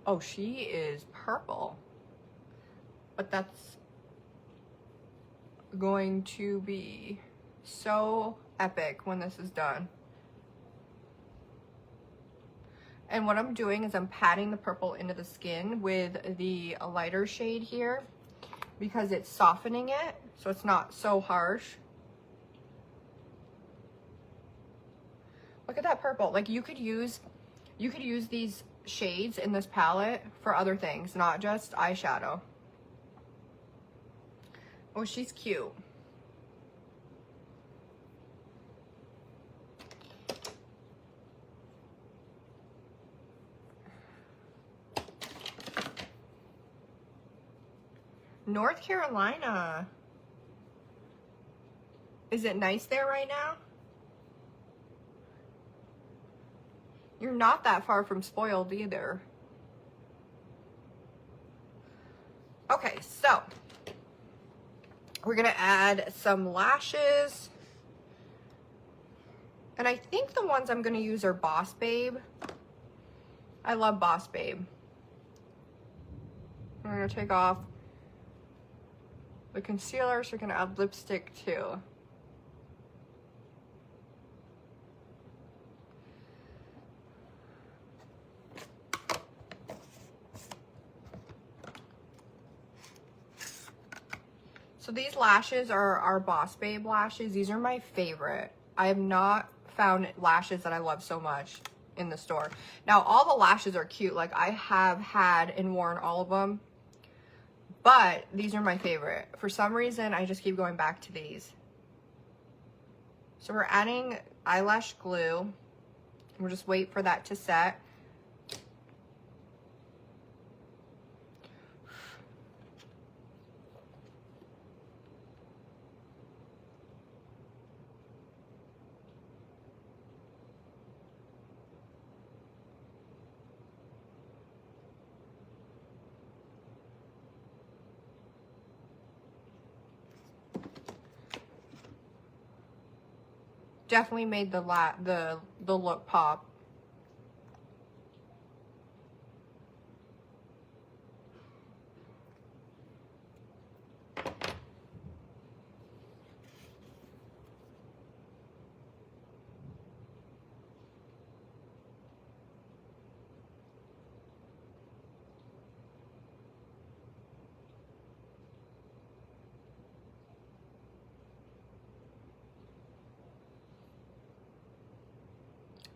Oh, she is purple. But that's going to be so epic when this is done. And what I'm doing is I'm patting the purple into the skin with the lighter shade here because it's softening it, so it's not so harsh. Look at that purple. Like you could use these shades in this palette for other things, not just eyeshadow. Oh, she's cute. North Carolina. Is it nice there right now? You're not that far from spoiled either. Okay, so we're gonna add some lashes. And I think the ones I'm gonna use are Boss Babe. I love Boss Babe. We're gonna take off the concealer, so we're gonna add lipstick too. So these lashes are our Boss Babe lashes. These are my favorite. I have not found lashes that I love so much in the store. Now, all the lashes are cute. Like, I have had and worn all of them. But these are my favorite. For some reason, I just keep going back to these. So we're adding eyelash glue. We'll just wait for that to set. Definitely made the look pop.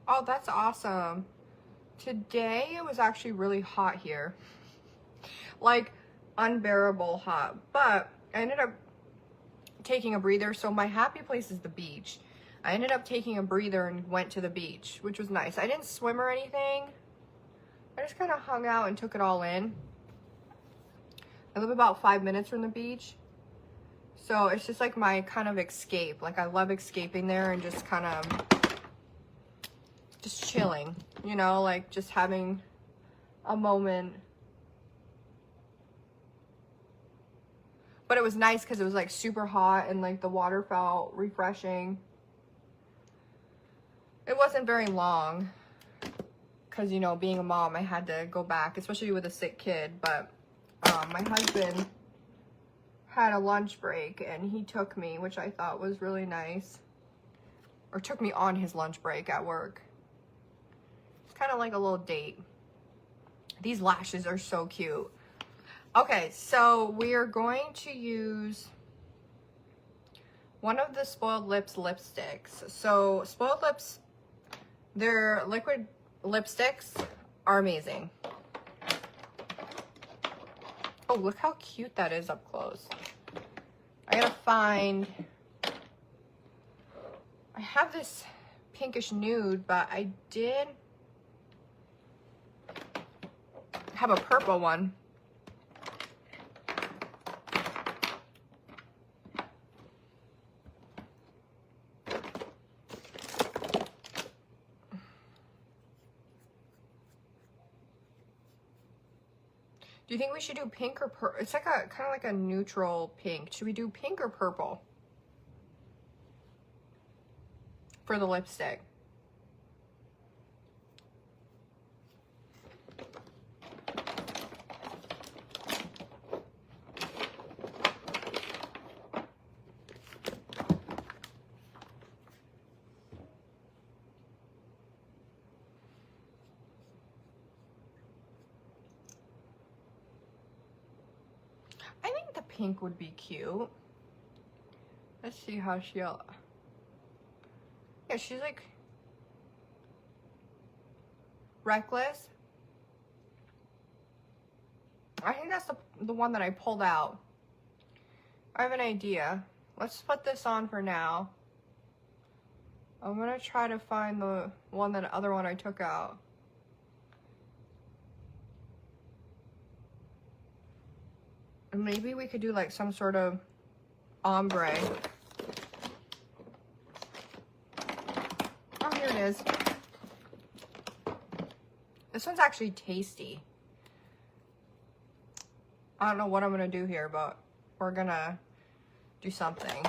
Oh, that's awesome. Today it was actually really hot here. Like, unbearable hot. But I ended up taking a breather. So my happy place is the beach. I ended up taking a breather and went to the beach, which was nice. I didn't swim or anything. I just kind of hung out and took it all in. I live about 5 minutes from the beach. So it's just like my kind of escape. Like, I love escaping there and just kind of just chilling, you know, like just having a moment. But it was nice because it was like super hot and like the water felt refreshing. It wasn't very long because, you know, being a mom, I had to go back, especially with a sick kid. But my husband had a lunch break and he took me, which I thought was really nice. Or took me on his lunch break at work. It's kind of like a little date. These lashes are so cute. Okay, so we are going to use one of the Spoiled Lips lipsticks. So Spoiled Lips, their liquid lipsticks are amazing. Oh, look how cute that is up close. I gotta find, I have this pinkish nude, but I did have a purple one. Do you think we should do pink or purple? It's like a kind of like a neutral pink. Should we do pink or purple for the lipstick? I think the pink would be cute. Let's see how she'll... Yeah, she's like... reckless. I think that's the one that I pulled out. I have an idea. Let's put this on for now. I'm gonna try to find the other one I took out. And maybe we could do like some sort of ombre. Oh, here it is. This one's actually tasty. I don't know what I'm gonna do here, but we're gonna do something.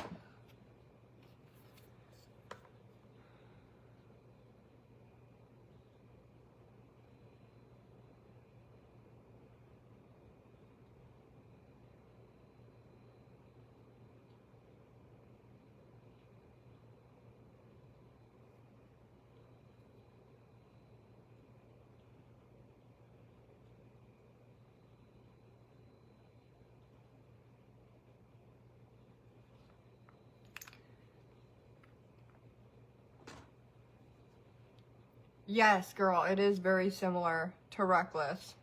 Yes, girl, it is very similar to Reckless.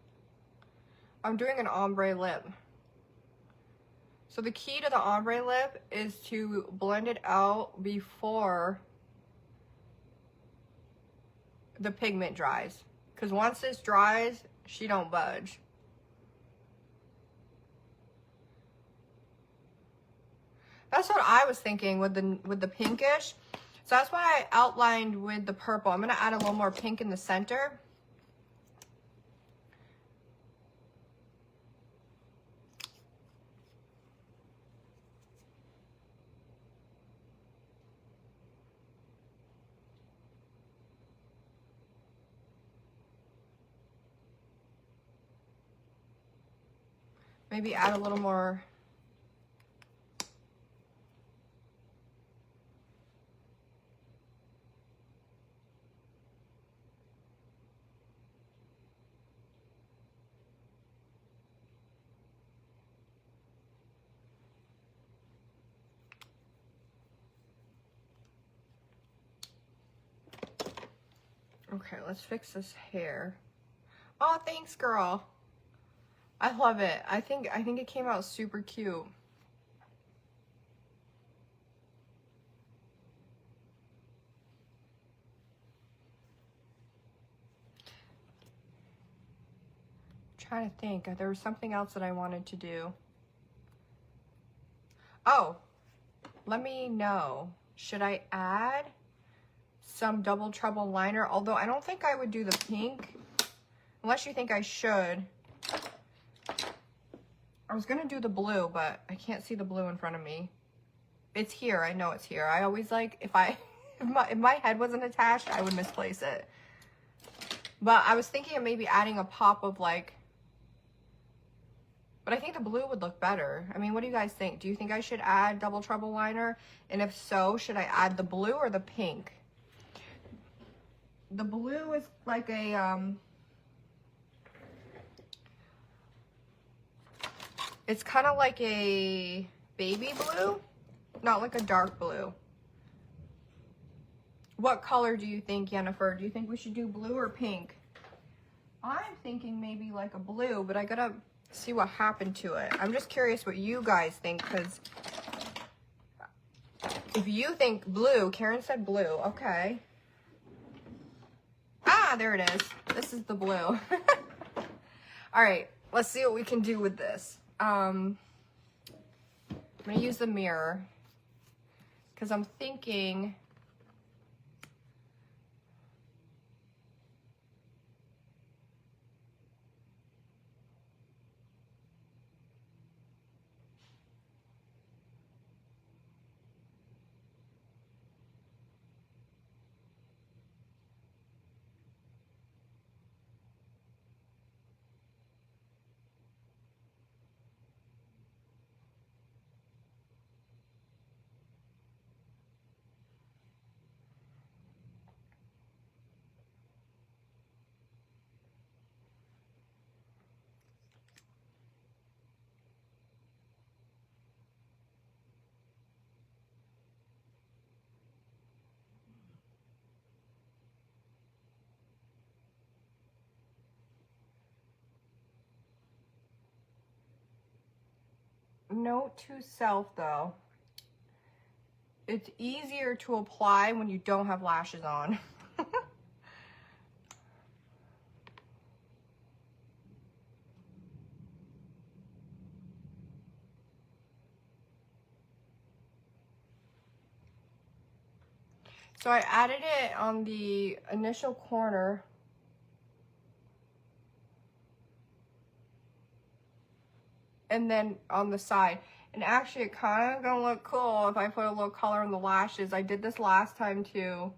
I'm doing an ombre lip. So the key to the ombre lip is to blend it out before the pigment dries. Because once this dries, she don't budge. That's what I was thinking with the pinkish. So that's why I outlined with the purple. I'm going to add a little more pink in the center. Maybe add a little more. Okay, let's fix this hair. Oh, thanks, girl. I love it. I think it came out super cute. Trying to think. There was something else that I wanted to do. Oh, let me know. Should I add some Double Trouble liner? Although I don't think I would do the pink. Unless you think I should. I was gonna do the blue, but I can't see the blue in front of me. It's here. I know it's here. I always like, if my head wasn't attached, I would misplace it. But I was thinking of maybe adding a pop of like, but I think the blue would look better. I mean, what do you guys think? Do you think I should add Double Trouble liner? And if so, should I add the blue or the pink? The blue is like a, it's kind of like a baby blue, not like a dark blue. What color do you think, Jennifer? Do you think we should do blue or pink? I'm thinking maybe like a blue, but I gotta see what happened to it. I'm just curious what you guys think, because if you think blue, Karen said blue, okay. Ah, there it is. This is the blue. All right, let's see what we can do with this. I'm gonna use the mirror because I'm thinking note to self though, it's easier to apply when you don't have lashes on. So I added it on the initial corner. And then on the side. And actually it kind of gonna look cool if I put a little color in the lashes. I did this last time too.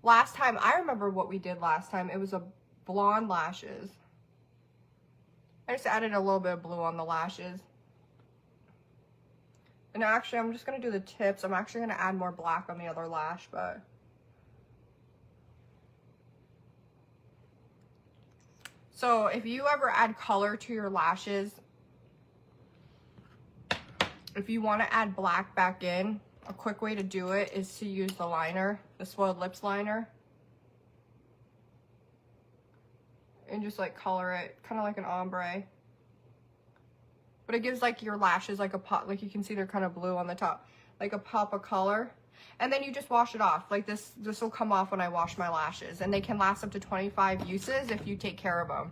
Last time, I remember what we did last time. It was a blonde lashes. I just added a little bit of blue on the lashes. And actually, I'm just going to do the tips. I'm actually going to add more black on the other lash, but... So, if you ever add color to your lashes, if you want to add black back in, a quick way to do it is to use the liner, the Spoiled Lips liner. And just like color it, kind of like an ombre. But it gives like your lashes like a pop, like you can see they're kind of blue on the top, like a pop of color. And then you just wash it off. Like this will come off when I wash my lashes. And they can last up to 25 uses if you take care of them.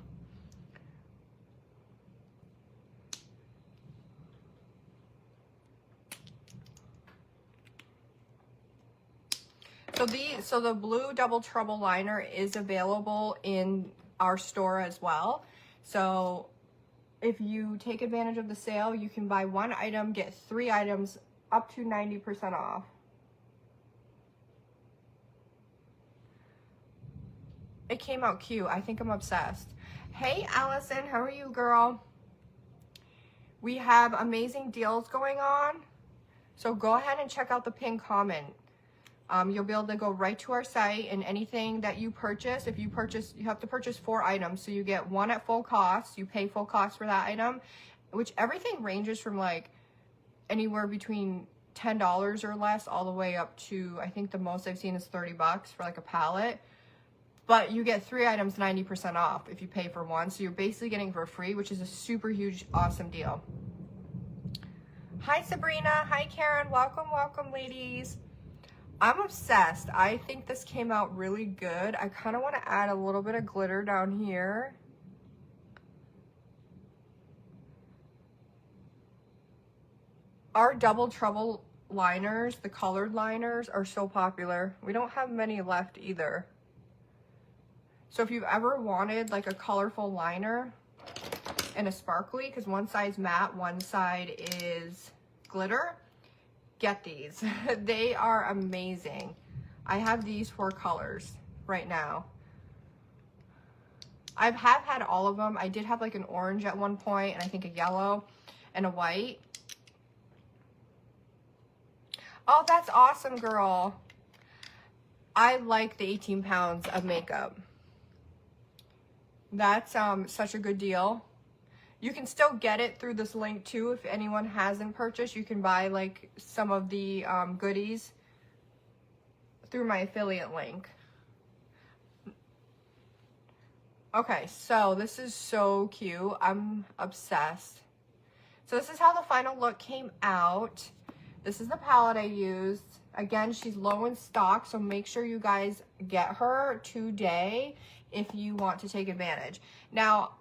So the blue Double Trouble liner is available in our store as well. So if you take advantage of the sale, you can buy one item, get 3 items up to 90% off. It came out cute. I think I'm obsessed. Hey, Allison, how are you, girl? We have amazing deals going on. So go ahead and check out the pinned comment. You'll be able to go right to our site, and anything that you purchase, if you purchase, you have to purchase 4 items. So you get 1 at full cost. You pay full cost for that item, which everything ranges from like anywhere between $10 or less all the way up to, I think the most I've seen is $30 for like a palette. But you get 3 items 90% off if you pay for 1. So you're basically getting for free, which is a super huge, awesome deal. Hi, Sabrina. Hi, Karen. Welcome, welcome, ladies. I'm obsessed. I think this came out really good. I kind of want to add a little bit of glitter down here. Our Double Trouble liners, the colored liners, are so popular. We don't have many left either. So if you've ever wanted like a colorful liner and a sparkly, because one side's matte, one side is glitter, get these. They are amazing. I have these 4 colors right now. I have had all of them. I did have like an orange at one point, and I think a yellow and a white. Oh, that's awesome, girl. I like the 18 pounds of makeup. That's such a good deal. You can still get it through this link too. If anyone hasn't purchased, you can buy like some of the goodies through my affiliate link. Okay, so this is so cute. I'm obsessed. So this is how the final look came out. This is the palette I used. Again, she's low in stock, so make sure you guys get her today if you want to take advantage. Now,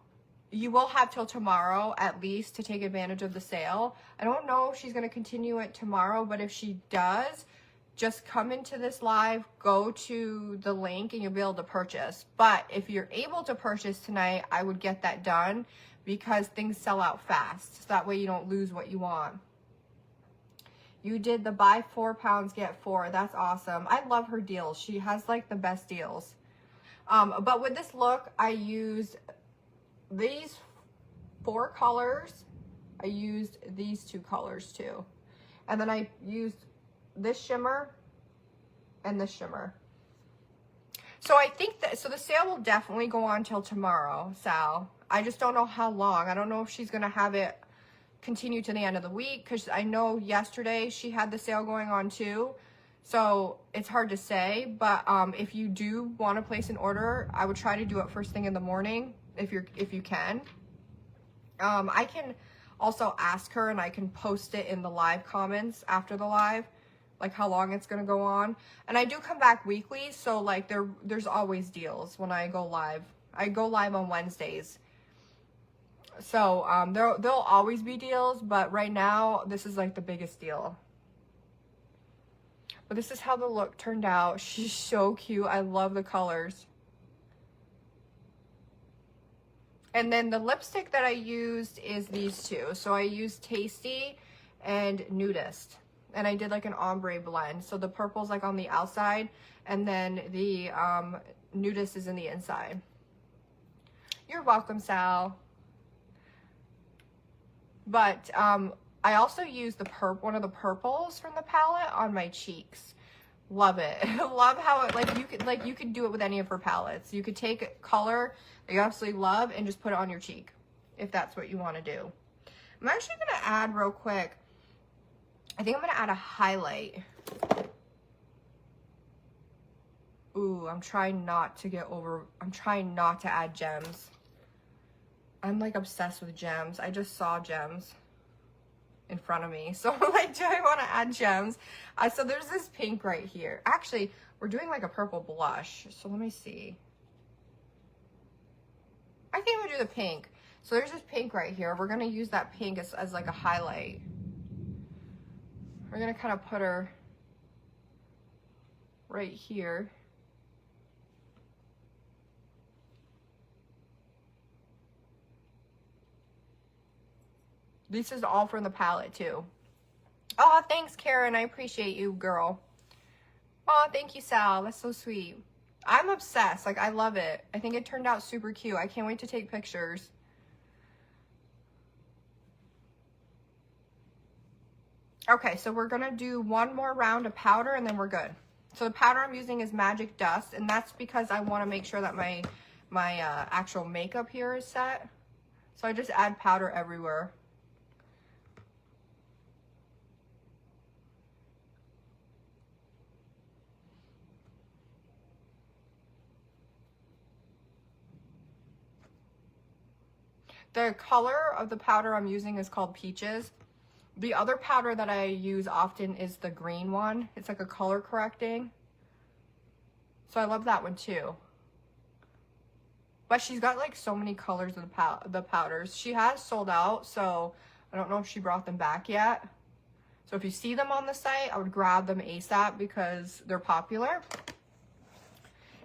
you will have till tomorrow at least to take advantage of the sale. I don't know if she's going to continue it tomorrow, but if she does, just come into this live, go to the link, and you'll be able to purchase. But if you're able to purchase tonight, I would get that done because things sell out fast. So that way you don't lose what you want. You did the buy 4 pounds, get 4. That's awesome. I love her deals. She has like the best deals. But with this look, I used these 4 colors. I used these 2 colors too. And then I used this shimmer and this shimmer. So I think that, so the sale will definitely go on till tomorrow, Sal. I just don't know how long. I don't know if she's going to have it continue to the end of the week, because I know yesterday she had the sale going on too. So it's hard to say, but if you do want to place an order, I would try to do it first thing in the morning if you can. I can also ask her, and I can post it in the live comments after the live, like how long it's gonna go on. And I do come back weekly, so like there's always deals when I go live. I go live on Wednesdays, so there'll always be deals, but right now this is like the biggest deal. But this is how the look turned out. She's so cute. I love the colors. And then the lipstick that I used is these two. So I used Tasty and Nudist. And I did like an ombre blend. So the purple's like on the outside, and then the Nudist is in the inside. You're welcome, Sal. But I also used one of the purples from the palette on my cheeks. Love it. Love how it you could do it with any of her palettes. You could take a color that you absolutely love and just put it on your cheek if that's what you want to do. I'm actually going to add real quick. I think I'm going to add a highlight. Ooh, I'm trying not to add gems. I'm like obsessed with gems. I just saw gems in front of me, so I'm like, do I want to add gems? So there's this pink right here. Actually, we're doing like a purple blush, so let me see. I think I'm gonna do the pink. So there's this pink right here. We're gonna use that pink as like a highlight. We're gonna kind of put her right here. This is all from the palette too. Oh, thanks, Karen. I appreciate you, girl. Oh, thank you, Sal. That's so sweet. I'm obsessed. Like, I love it. I think it turned out super cute. I can't wait to take pictures. Okay, so we're gonna do one more round of powder and then we're good. So the powder I'm using is Magic Dust, and that's because I want to make sure that my actual makeup here is set. So I just add powder everywhere. The color of the powder I'm using is called Peaches. The other powder that I use often is the green one. It's like a color correcting. So I love that one too. But she's got like so many colors of the powders. She has sold out, so I don't know if she brought them back yet. So if you see them on the site, I would grab them ASAP because they're popular.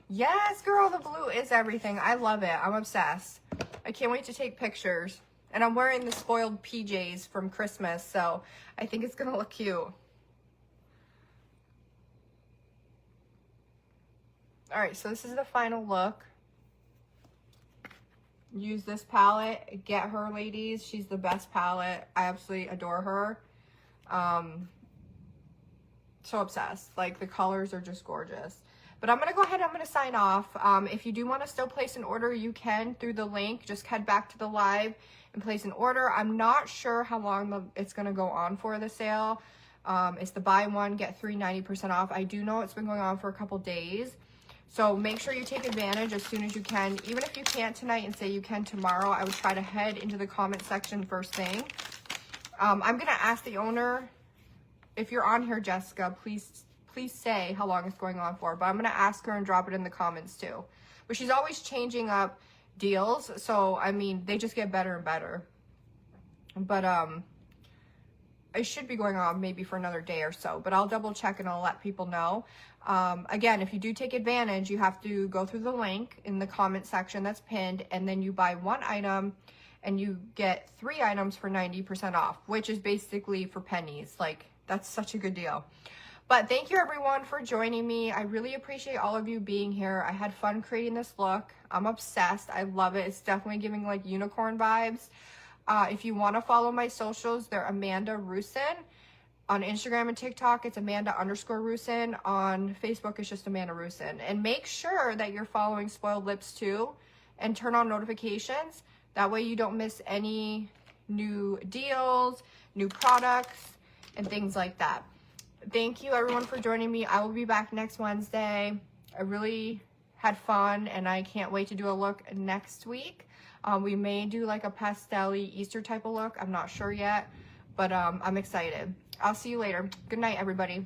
Yes, girl, the blue is everything. I love it. I'm obsessed. I can't wait to take pictures. And I'm wearing the spoiled PJs from Christmas, so I think it's gonna look cute. All right, so this is the final look. Use this palette. Get her, ladies. She's the best palette. I absolutely adore her. So obsessed. Like, the colors are just gorgeous. But I'm going to go ahead and I'm going to sign off. If you do want to still place an order, you can through the link. Just head back to the live and place an order. I'm not sure how long it's going to go on for, the sale. It's the buy one, get 3 90% off. I do know it's been going on for a couple days. So make sure you take advantage as soon as you can. Even if you can't tonight and say you can tomorrow, I would try to head into the comment section first thing. I'm going to ask the owner, if you're on here, Jessica, please say how long it's going on for. But I'm going to ask her and drop it in the comments too. But she's always changing up deals. So, I mean, they just get better and better. But it should be going on maybe for another day or so. But I'll double check and I'll let people know. Again, if you do take advantage, you have to go through the link in the comment section that's pinned. And then you buy one item and you get 3 items for 90% off. Which is basically for pennies. Like, that's such a good deal. But thank you everyone for joining me. I really appreciate all of you being here. I had fun creating this look. I'm obsessed. I love it. It's definitely giving like unicorn vibes. If you want to follow my socials, they're Amanda Rusin. On Instagram and TikTok, it's Amanda_Rusin. On Facebook, it's just Amanda Rusin. And make sure that you're following Spoiled Lips too. And turn on notifications. That way you don't miss any new deals, new products, and things like that. thank you everyone for joining me. I will be back next Wednesday. I really had fun and I can't wait to do a look next week. We may do like a pastel-y Easter type of look. I'm not sure yet, but I'm excited. I'll see you later. Good night, everybody.